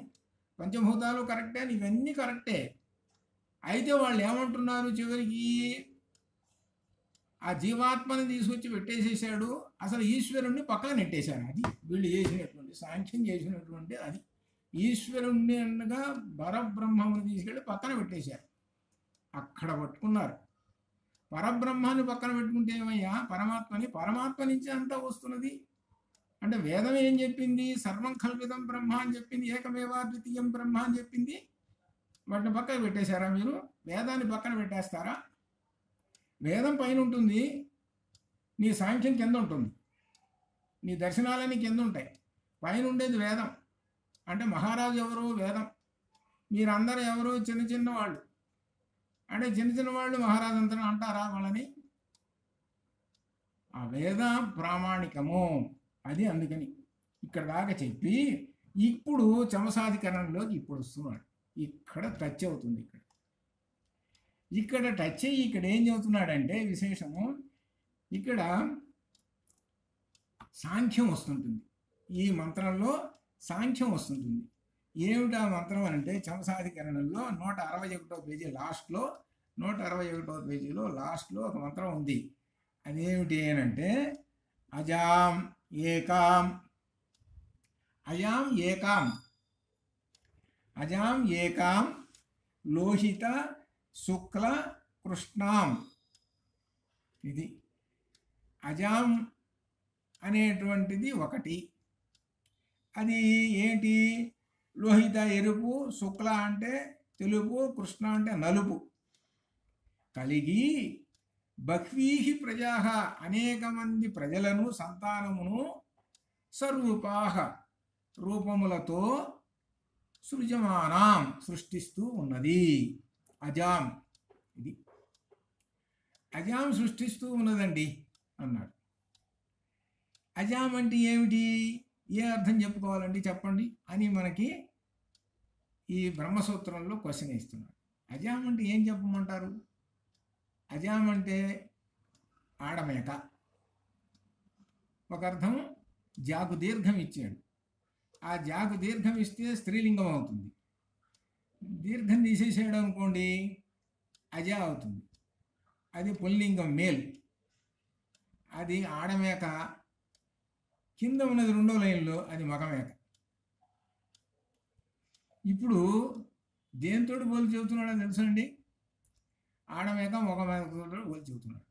పంచభూతాలు కరెక్టే, ఇవన్నీ కరెక్టే. అయితే వాళ్ళు ఏమంటున్నారు చివరికి? ఆ జీవాత్మని తీసుకొచ్చి పెట్టేసేసాడు, అసలు ఈశ్వరుణ్ణి పక్కన నెట్టేశారు. అది వీళ్ళు చేసినటువంటి సాంఖ్యం చేసినటువంటి అది. ఈశ్వరుణ్ణి అనగా పరబ్రహ్మముని తీసుకెళ్ళి పక్కన పెట్టేశారు. అక్కడ పట్టుకున్నారు. పరబ్రహ్మాన్ని పక్కన పెట్టుకుంటే ఏమయ్యా? పరమాత్మ నుంచి అంతా వస్తున్నది. అంటే వేదం ఏం చెప్పింది? సర్వం కల్పితం బ్రహ్మ అని చెప్పింది, ఏకమేవా ద్వితీయం బ్రహ్మ అని చెప్పింది. వాటిని పక్కన పెట్టేశారా మీరు? వేదాన్ని పక్కన పెట్టేస్తారా? వేదం పైన ఉంటుంది, నీ సాంఖ్యం కింద ఉంటుంది, నీ దర్శనాలన్నీ కింద ఉంటాయి. పైన ఉండేది వేదం. అంటే మహారాజు ఎవరు? వేదం. మీరందరూ ఎవరు? చిన్న చిన్న వాళ్ళు. అంటే చిన్న చిన్న వాళ్ళు మహారాజు అంతా అంటారా వాళ్ళని? ఆ వేద ప్రామాణికము అది. అందుకని ఇక్కడ దాకా చెప్పి ఇప్పుడు చమసాధికరణంలోకి ఇప్పుడు వస్తున్నాడు. ఇక్కడ టచ్ అవుతుంది. ఇక్కడ టచ్ అయ్యి ఇక్కడ ఏం చెబుతున్నాడంటే విశేషము, ఇక్కడ సాంఖ్యం వస్తుంటుంది. ఈ మంత్రంలో సాంఖ్యం వస్తుంటుంది. ఏమిటా మంత్రం అంటే చమసాధికరణంలో 161వ పేజీ లాస్ట్లో, 161వ పేజీలో లాస్ట్లో ఒక మంత్రం ఉంది. అదేమిటి అనంటే అజాం ఏకాం, అజాం ఏకాం, అజాం ఏకాం లోహిత శుక్ల కృష్ణాం. ఇది అజాం అనేటువంటిది ఒకటి. అది ఏంటి? లోహిత ఎరుపు, శుక్ల అంటే తెలుపు, కృష్ణ అంటే నలుపు కలిగి బహ్వీహి ప్రజాః అనేక మంది ప్రజలను, సంతానమును స్వరూపాః రూపములతో సృజమానాం సృష్టిస్తూ ఉన్నది. అజాం ఇది అజాం సృష్టిస్తూ ఉన్నదండి అన్నాడు. అజాం అంటే ఏమిటి? ఏ అర్థం చెప్పుకోవాలండి చెప్పండి అని మనకి ఈ బ్రహ్మసూత్రంలో క్వశ్చన్ ఇస్తున్నాడు. అజాం అంటే ఏం చెప్పమంటారు? అజాం అంటే ఆడమేక. ఒక అర్థం జాగు దీర్ఘం ఇచ్చాడు. ఆ జాగు దీర్ఘం ఇస్తే స్త్రీలింగం అవుతుంది. దీర్ఘం తీసేసాడు అనుకోండి అజ అవుతుంది. అది పుల్లింగం మేల్. అది ఆడమేక. కింద ఉన్నది రెండో లైన్లో అది మగమేక. ఇప్పుడు దేంతో పోలి చెబుతున్నాడో తెలుసండి? ఆడమేక మగమేకతో పోలి చెబుతున్నాడు.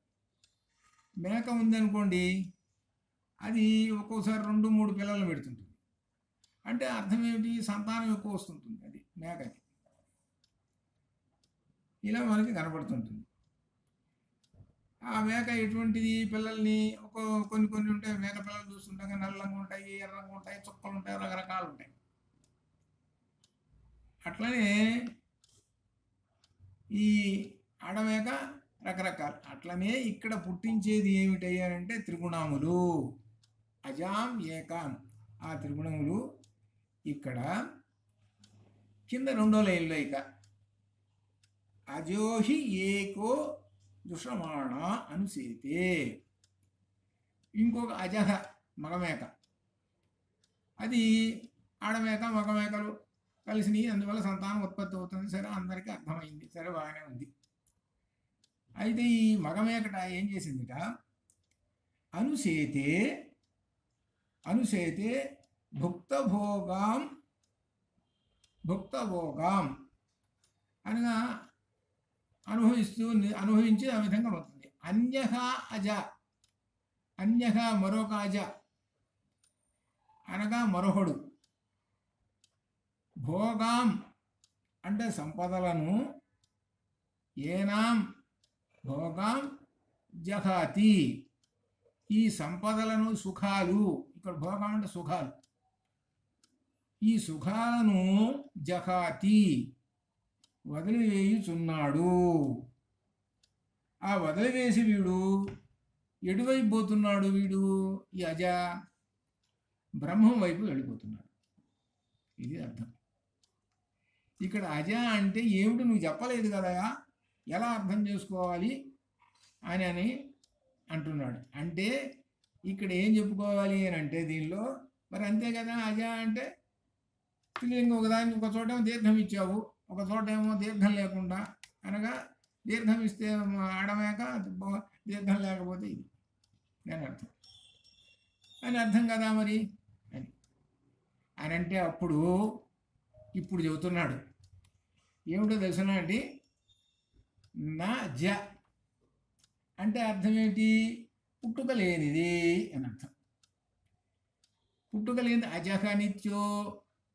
మేక ఉందనుకోండి అది ఒక్కోసారి 2-3 పిల్లలు పెడుతుంటుంది. అంటే అర్థం ఏమిటి? సంతానం ఎక్కువ వస్తుంటుంది అది మేకకి. ఇలా మనకి కనబడుతుంటుంది. ఆ మేక ఎటువంటిది? పిల్లల్ని కొన్ని ఉంటాయి. మేక పిల్లలు చూస్తుంటాయి, నల్లంగా ఉంటాయి, ఎర్రంగా ఉంటాయి, చుక్కలు ఉంటాయి, రకరకాలు ఉంటాయి. అట్లనే ఈ ఆడమేక రకరకాలు. అట్లనే ఇక్కడ పుట్టించేది ఏమిటయ్యారంటే త్రిగుణములు. అజాం ఏకాం, ఆ త్రిగుణములు ఇక్కడ కింద రెండో లైన్లో ఇక అజోహి ఏకో దుషమాణ అనుసేతే. ఇంకొక అజహ మగమేక. అది ఆడమేక మగమేకలు కలిసినవి, అందువల్ల సంతానం ఉత్పత్తి అవుతుంది. సరే, అందరికీ అర్థమైంది. సరే, బాగానే ఉంది. అయితే ఈ మగమేకట ఏం చేసిందిట? అనుసేతే భుక్తభోగాం అనగా అనుభవించి ఆ విధంగా అవుతుంది. అన్యహ అజ అన్యః మరొక అజ అనగా మరొకడు, భోగాం అంటే సంపదలను, ఏనాం భోగాం జహాతి ఈ సంపదలను సుఖాలు, ఇక్కడ భోగం అంటే సుఖాలు, ఈ సుఖాలను జహాతి వదిలివేయుచున్నాడు. ఆ వదిలివేసి వీడు ఎటువైపు పోతున్నాడు? వీడు ఈ అజ బ్రహ్మం వైపు వెళ్ళిపోతున్నాడు. ఇది అర్థం. ఇక్కడ అజ అంటే ఏమిటి నువ్వు చెప్పలేదు కదా, ఎలా అర్థం చేసుకోవాలి అని అంటున్నాడు. అంటే ఇక్కడ ఏం చెప్పుకోవాలి అని అంటే దీనిలో మరి అంతే కదా, అజ అంటే స్త్రీలింగం ఒకదాన్ని ఒక చోట ఏమో దీర్ఘం ఇచ్చావు, ఒక చోట ఏమో దీర్ఘం లేకుండా, అనగా దీర్ఘం ఇస్తే ఆడమేక దీర్ఘం లేకపోతే ఇది అని అర్థం, అని అర్థం కదా మరి అని అంటే అప్పుడు ఇప్పుడు చెబుతున్నాడు ఏమిటో తెలుసునా అండి. నా జ అంటే అర్థం ఏంటి? పుట్టుక లేనిది అని అర్థం. పుట్టుక లేనిది అజహ నిత్యో,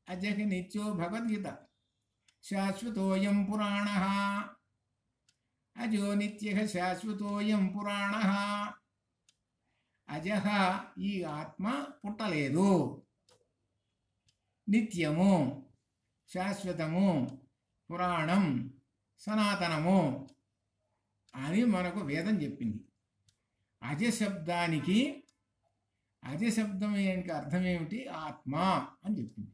అజహ నిత్యో భగవద్గీత. శాశ్వతోయం పురాణ, అజో నిత్య శాశ్వతోయం పురాణ. అజహ ఈ ఆత్మ పుట్టలేదు, నిత్యము శాశ్వతము పురాణం సనాతనము అని మనకు వేదం చెప్పింది. అజశబ్దానికి అజశబ్దం ఏంటి అర్థం ఏమిటి? ఆత్మ అని చెప్పింది.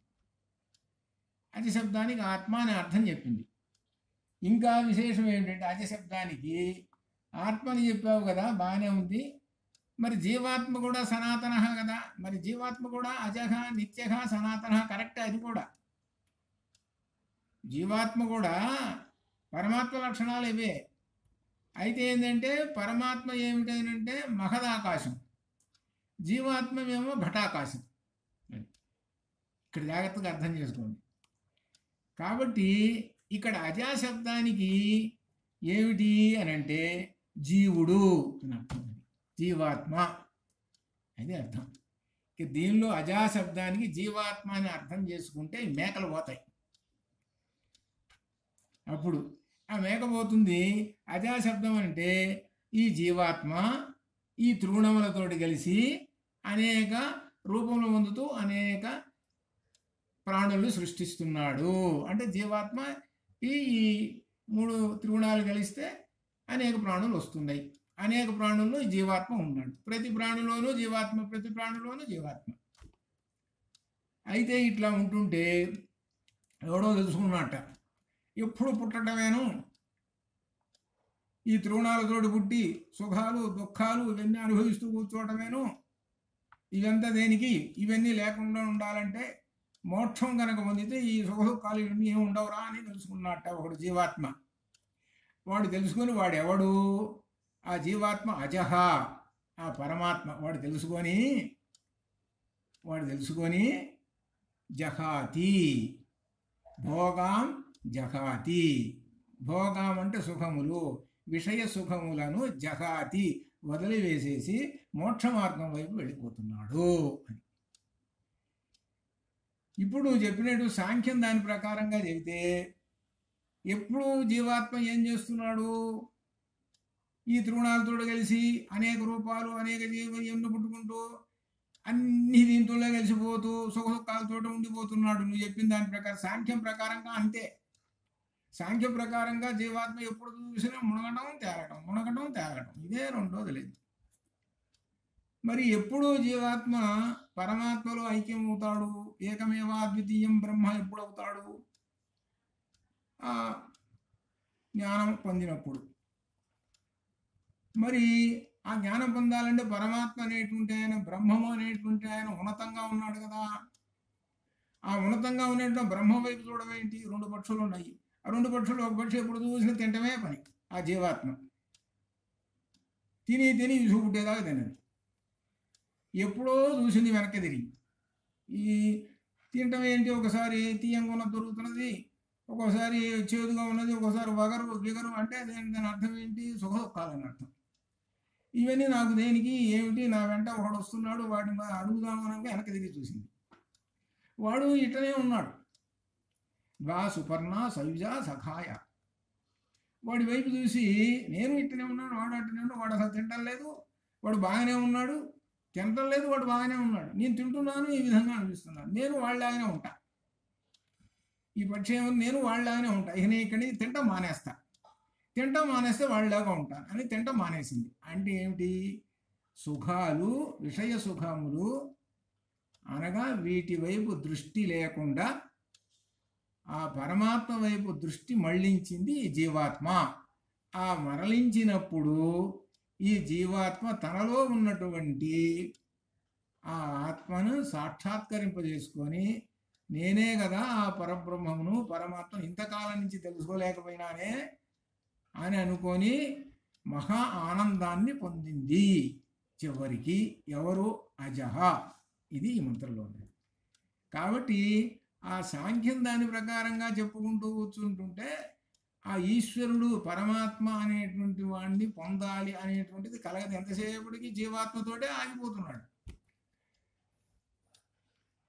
అజశబ్దానికి ఆత్మ అని అర్థం చెప్పింది. ఇంకా విశేషం ఏంటంటే అజశబ్దానికి ఆత్మ అని చెప్పావు కదా, బాగానే ఉంది. మరి జీవాత్మ కూడా సనాతన కదా, మరి జీవాత్మ కూడా అజహ నిత్యః సనాతన కరెక్టే. అది కూడా జీవాత్మ కూడా పరమాత్మ లక్షణాలు ఇవే. అయితే ఏంటంటే పరమాత్మ ఏమిటంటే మహదాకాశం, జీవాత్మ ఏమో ఘటాకాశం. ఇక్కడ జాగ్రత్తగా అర్థం చేసుకోండి. కాబట్టి ఇక్కడ అజా శబ్దానికి ఏమిటి అని అంటే జీవుడు అని అర్థం, జీవాత్మ అది అర్థం. ఇక దీనిలో అజా శబ్దానికి జీవాత్మ అని అర్థం చేసుకుంటే మేకలు పోతాయి. అప్పుడు ఆ మేక పోతుంది. అజా శబ్దం అంటే ఈ జీవాత్మ ఈ త్రిగుణములతోటి కలిసి అనేక రూపములు పొందుతూ అనేక ప్రాణులు సృష్టిస్తున్నాడు. అంటే జీవాత్మ ఈ మూడు త్రిగుణాలు కలిస్తే అనేక ప్రాణులు వస్తున్నాయి. అనేక ప్రాణుల్లో జీవాత్మ ఉన్నాడు. ప్రతి ప్రాణులోనూ జీవాత్మ, ప్రతి ప్రాణులోనూ జీవాత్మ. అయితే ఇట్లా ఉంటుంటే ఎవడో తెలుసుకున్నట్ట, ఎప్పుడు పుట్టడమేను, ఈ త్రిగుణాలతోటి పుట్టి సుఖాలు దుఃఖాలు ఇవన్నీ అనుభవిస్తూ కూర్చోవటమేను, ఇవంతా దేనికి? ఇవన్నీ లేకుండా ఉండాలంటే మోక్షం కనుక పొందితే ఈ సుఖ దుఃఖాలు ఇవన్నీ ఏమి ఉండవురా అని తెలుసుకున్నట్ట ఒకడు జీవాత్మ. వాడు తెలుసుకొని వాడు ఎవడు? ఆ జీవాత్మ అజహ, ఆ పరమాత్మ. వాడు తెలుసుకొని జహాతి భోగాం జహాతి. భోగాం అంటే సుఖములు, విషయ సుఖములను జహాతి వదిలివేసేసి మోక్ష మార్గం వైపు వెళ్ళిపోతున్నాడు అని. ఇప్పుడు నువ్వు చెప్పినట్టు సాంఖ్యం దాని ప్రకారంగా చెబితే ఎప్పుడు జీవాత్మ ఏం చేస్తున్నాడు? ఈ త్రిగుణాలతో కలిసి అనేక రూపాలు అనేక జీవన్ని పుట్టుకుంటూ అన్ని దీంతో కలిసిపోతూ సుఖ దుఃఖాలతో ఉండిపోతున్నాడు. నువ్వు చెప్పిన దాని ప్రకారం సాంఖ్యం ప్రకారంగా అంతే. సాంఖ్య ప్రకారంగా జీవాత్మ ఎప్పుడు చూసినా మునగటం తేలటం ఇదే రెండోది లేదు. మరి ఎప్పుడు జీవాత్మ పరమాత్మలో ఐక్యమవుతాడు? ఏకమేవా అద్వితీయం బ్రహ్మ ఎప్పుడవుతాడు? జ్ఞానం పొందినప్పుడు. మరి ఆ జ్ఞానం పొందాలంటే పరమాత్మ అనేటువంటి ఆయన, బ్రహ్మము అనేటువంటి ఆయన ఉన్నతంగా ఉన్నాడు కదా. ఆ ఉన్నతంగా ఉన్నటువంటి బ్రహ్మ వైపు చూడవేంటి? రెండు పక్షులు ఉన్నాయి. ఆ రెండు పక్షులు ఒక పక్షి ఎప్పుడు చూసినా తింటమే పని. ఆ జీవాత్మ తిని చూపుట్టేదాకా తినదు. ఎప్పుడో చూసింది వెనక్కి తిరిగి. ఈ తినటం ఏంటి? ఒకసారి తీయంగా ఉన్నది దొరుకుతున్నది, ఒక్కోసారి చేదుగా ఉన్నది, ఒక్కోసారి వగరు గిగరు. అంటే దాని అర్థం ఏంటి? సుఖ దుఃఖాలని అర్థం. ఇవన్నీ నాకు దేనికి ఏమిటి, నా వెంట ఒకడు వస్తున్నాడు, వాడిని అడుగుదామనగా వెనక తిరిగి చూసింది. వాడు ఇటనే ఉన్నాడు. గా సుపర్ణ సయుజ సఖాయ. వాడి వైపు చూసి నేను ఇట్టనే ఉన్నాడు, వాడు అట్టనే ఉన్నాడు, వాడు అసలు తింటం లేదు, వాడు బాగానే ఉన్నాడు, తినటం లేదు, వాడు బాగానే ఉన్నాడు, నేను తింటున్నాను, ఈ విధంగా అనిపిస్తున్నాను, నేను వాళ్ళలాగానే ఉంటా, ఈ పక్షం నేను వాళ్ళలాగానే ఉంటా, ఇక నేను ఇక్కడి నుంచి తింటం మానేస్తే వాళ్ళలాగా ఉంటాను అని తింటం మానేసింది. అంటే ఏమిటి? సుఖాలు, విషయ సుఖములు అనగా వీటి వైపు దృష్టి లేకుండా ఆ పరమాత్మ వైపు దృష్టి మళ్ళించింది ఈ జీవాత్మ. ఆ మరలించినప్పుడు ఈ జీవాత్మ తనలో ఉన్నటువంటి ఆ ఆత్మను సాక్షాత్కరింపజేసుకొని నేనే కదా ఆ పరబ్రహ్మమును, పరమాత్మ ఇంతకాలం నుంచి తెలుసుకోలేకపోయినానే అని అనుకొని మహా ఆనందాన్ని పొందింది చివరికి. ఎవరు? అజహ. ఇది ఈ మంత్రంలో ఉంది. కాబట్టి ఆ సాంఖ్యం దాని ప్రకారంగా చెప్పుకుంటూ కూర్చుంటుంటే ఆ ఈశ్వరుడు పరమాత్మ అనేటువంటి వాడిని పొందాలి అనేటువంటిది కలగదు. ఎంతసేపటికి జీవాత్మతోటే ఆగిపోతున్నాడు.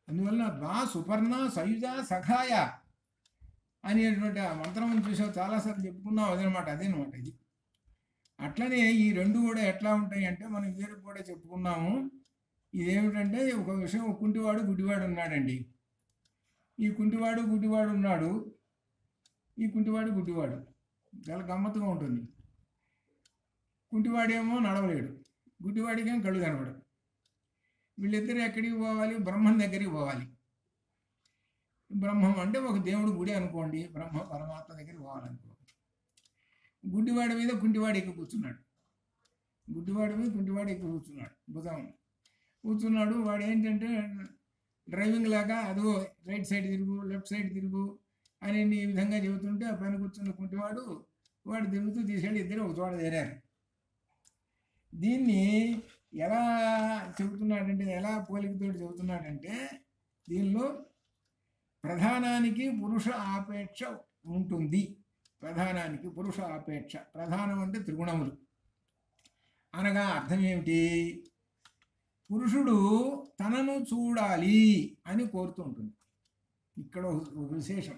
అందువల్ల ద్వా సుపర్ణ సయుజ సఖాయ అనేటువంటి ఆ మంత్రం చూసావు, చాలాసార్లు చెప్పుకున్నావు. అదనమాట ఇది. అట్లనే ఈ రెండు కూడా ఎట్లా ఉంటాయి అంటే మనం ఇద్దరు కూడా చెప్పుకున్నాము. ఇదేమిటంటే ఒక విషయం, కుంటివాడు గుడ్డివాడు ఉన్నాడండి. ఈ కుంటివాడు గుడ్డివాడు ఉన్నాడు. ఈ కుంటివాడు గుడ్డివాడు చాలా గమ్మత్తుగా ఉంటుంది. కుంటివాడేమో నడవలేడు, గుడ్డివాడికేమో కళ్ళు కనబడు. వీళ్ళిద్దరు ఎక్కడికి పోవాలి? బ్రహ్మం దగ్గరికి పోవాలి. బ్రహ్మం అంటే ఒక దేవుడు గుడి అనుకోండి, బ్రహ్మ పరమాత్మ దగ్గరికి పోవాలనుకో. గుడ్డివాడి మీద కుంటివాడు ఎక్కి కూర్చున్నాడు. భుజం కూర్చున్నాడు. వాడు ఏంటంటే డ్రైవింగ్ లాగా అదో రైట్ సైడ్ తిరుగు, లెఫ్ట్ సైడ్ తిరుగు అని ఈ విధంగా చెబుతుంటే ఆ పైన కూర్చున్న కుంటివాడు వాడు తిరుగుతూ తీసేడు. ఇద్దరు ఒక చోట చేరారు. దీన్ని ఎలా చెబుతున్నాడంటే, ఎలా పోలికతో చెబుతున్నాడంటే, దీనిలో ప్రధానానికి పురుష ఆపేక్ష ఉంటుంది. ప్రధానానికి పురుష ఆపేక్ష. ప్రధానం అంటే త్రిగుణములు అనగా అర్థం ఏమిటి? పురుషుడు తనను చూడాలి అని కోరుతూ ఉంటుంది. ఇక్కడ ఒక విశేషం.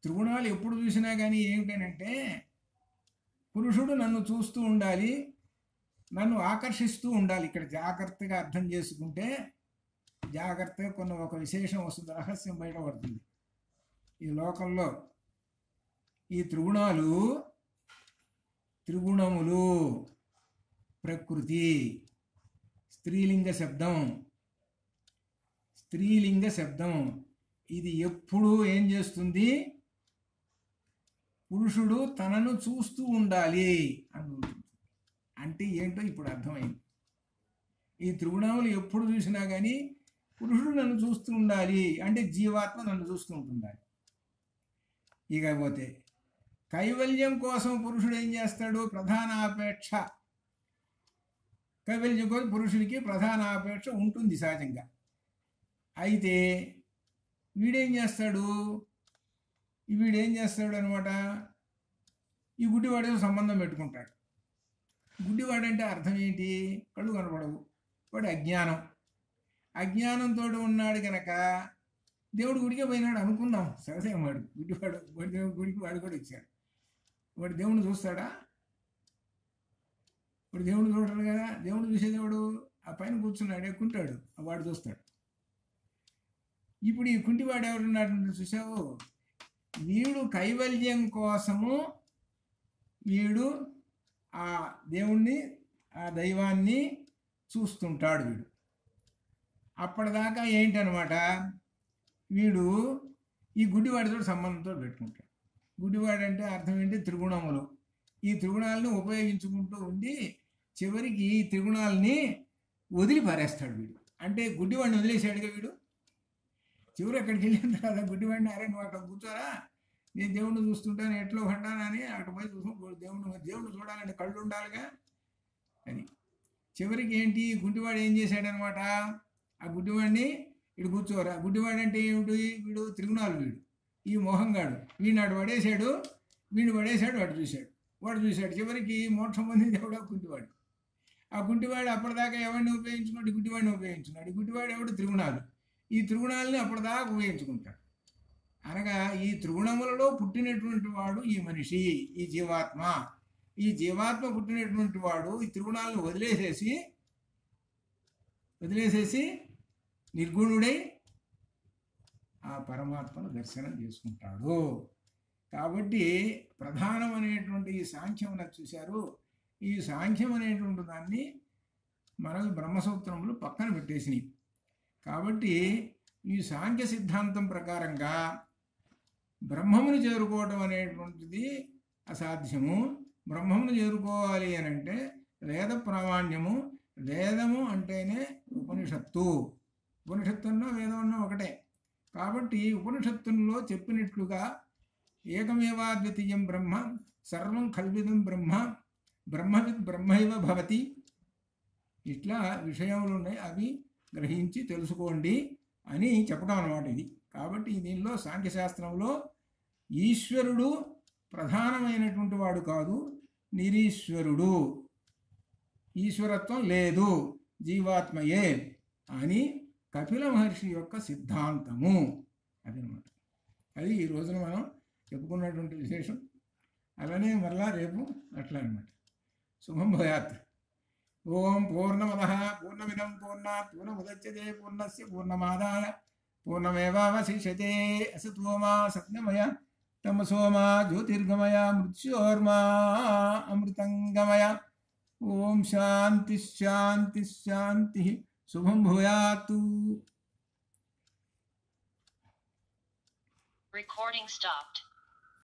త్రిగుణాలు ఎప్పుడు చూసినా కానీ ఏమిటనంటే, పురుషుడు నన్ను చూస్తూ ఉండాలి, నన్ను ఆకర్షిస్తూ ఉండాలి. ఇక్కడ జాగ్రత్తగా అర్థం చేసుకుంటే జాగ్రత్తగా ఒక విశేషం వస్తుంది, రహస్యం బయటపడుతుంది. ఈ లోకంలో ఈ త్రిగుణములు ప్రకృతి, స్త్రీలింగ శబ్దం ఇది ఎప్పుడు ఏం చేస్తుంది? పురుషుడు తనను చూస్తూ ఉండాలి అని ఉంటుంది. అంటే ఏంటో ఇప్పుడు అర్థమైంది. ఈ త్రిగుణములు ఎప్పుడు చూసినా కానీ పురుషుడు నన్ను చూస్తూ ఉండాలి అంటే జీవాత్మ నన్ను చూస్తూ ఉంటుండాలి. ఇకపోతే కైవల్యం కోసం పురుషుడు ఏం చేస్తాడు? ప్రధాన ఆపేక్ష. కైవల్యం కోసం పురుషుడికి ప్రధాన ఆపేక్ష ఉంటుంది సహజంగా. అయితే వీడేం చేస్తాడు అనమాట, ఈ గుడ్డివాడితో సంబంధం పెట్టుకుంటాడు. గుడ్డివాడంటే అర్థం ఏంటి? కళ్ళు కనపడవు, వాడు అజ్ఞానంతో ఉన్నాడు కనుక దేవుడు గుడికే పోయినాడు అనుకుందాం. సహజంగా వాడు గుడ్డివాడు, వాడి దేవుడు గుడికి వాడు కూడా ఇచ్చాడు. వాడు దేవుడిని చూస్తాడా? వాడు దేవుడు చూడరు కదా. దేవుడు చూసేదేవుడు ఆ పైన కూర్చున్నాడు, ఎక్కుంటాడు, వాడు చూస్తాడు. ఇప్పుడు ఈ కుంటివాడు ఎవరున్నాడు చూసావు? వీడు కైవల్యం కోసము వీడు ఆ దేవుణ్ణి, ఆ దైవాన్ని చూస్తుంటాడు. వీడు అప్పటిదాకా ఏంటనమాట, వీడు ఈ గుడ్డివాడితో సంబంధంతో పెట్టుకుంటాడు. గుడ్డివాడు అంటే అర్థం ఏంటి? త్రిగుణములు. ఈ త్రిగుణాలని ఉపయోగించుకుంటూ ఉండి చివరికి ఈ త్రిగుణాలని వదిలిపారేస్తాడు వీడు. అంటే గుడ్డివాడిని వదిలేసాడుగా వీడు. చివరి అక్కడికి వెళ్ళిన తర్వాత గుడ్డివాడిని, అరే నువ్వు అక్కడ కూర్చోరా, నేను దేవుణ్ణి చూస్తుంటాను, ఎట్లో పడ్డానని అక్కడ పోయి చూసుకుని దేవుణ్ణి చూడాలంటే కళ్ళు ఉండాలిగా అని. చివరికి ఏంటి, గుడ్డివాడు ఏం చేశాడనమాట, ఆ గుడ్డివాడిని ఇటు కూర్చోరా. గుడ్డివాడు అంటే ఏమిటి? వీడు త్రిగుణాలు, వీడు ఈ మోహంగాడు. వీడిని వాడు పడేశాడు, వాడు చూశాడు. చివరికి మోక్షం పొందింది ఎవడో కుంటివాడు. ఆ గుడ్డివాడు అప్పటిదాకా ఎవరిని ఉపయోగించుకున్నాడు? గుడ్డివాడిని ఉపయోగించుకున్నాడు. గుడ్డివాడు ఎవడు? త్రిగుణాలు. ఈ త్రిగుణాలని అప్పటిదాకా ఉపయోగించుకుంటాడు. అనగా ఈ త్రిగుణములలో పుట్టినటువంటి వాడు ఈ మనిషి, ఈ జీవాత్మ. ఈ జీవాత్మ పుట్టినటువంటి వాడు ఈ త్రిగుణాలను వదిలేసేసి నిర్గుణుడై ఆ పరమాత్మను దర్శనం చేసుకుంటాడు. కాబట్టి ప్రధానం అనేటువంటి ఈ సాంఖ్యం చూశారు. ఈ సాంఖ్యం అనేటువంటి దాన్ని మనకు బ్రహ్మసూత్రములు పక్కన పెట్టేసినాయి. కాబట్టి ఈ సాంఖ్య సిద్ధాంతం ప్రకారంగా బ్రహ్మమును చేరుకోవడం అనేటువంటిది అసాధ్యము. బ్రహ్మమును చేరుకోవాలి అని అంటే వేద ప్రామాణ్యము. వేదము అంటేనే ఉపనిషత్తు. ఉపనిషత్తున్నా వేదమన్నా ఒకటే. కాబట్టి ఉపనిషత్తుల్లో చెప్పినట్లుగా ఏకమేవాద్వితీయం బ్రహ్మ, సర్వం కల్విదం బ్రహ్మ, బ్రహ్మవిద్ బ్రహ్మైవ భవతి, ఇట్లా విషయములు ఉన్నాయి. అవి గ్రహించి తెలుసుకోండి అని చెప్పడం అన్నమాట ఇది. కాబట్టి దీనిలో సాంఖ్యశాస్త్రంలో ఈశ్వరుడు ప్రధానమైనటువంటి వాడు కాదు, నిరీశ్వరుడు. ఈశ్వరత్వం లేదు, జీవాత్మయే అని కపిల మహర్షి యొక్క సిద్ధాంతము. అదనమాట. అది ఈ రోజున మనం చెప్పుకున్నటువంటి విశేషం. అలానే మరలా రేపు అట్లా అనమాట. శుభం భూయాత్. ఓం పూర్ణమదః పూర్ణమిదం పూర్ణాత్ పూర్ణముదచ్యతే పూర్ణస్య పూర్ణమాదాయ పూర్ణమేవావశిష్యతే. అసతో మా సత్యమయ తమసో మా జ్యోతిర్గమయ మృత్యోర్మా అమృతంగమయ. ఓం శాంతి శాంతి శాంతి. శుభం భూయాత్. Recording stopped.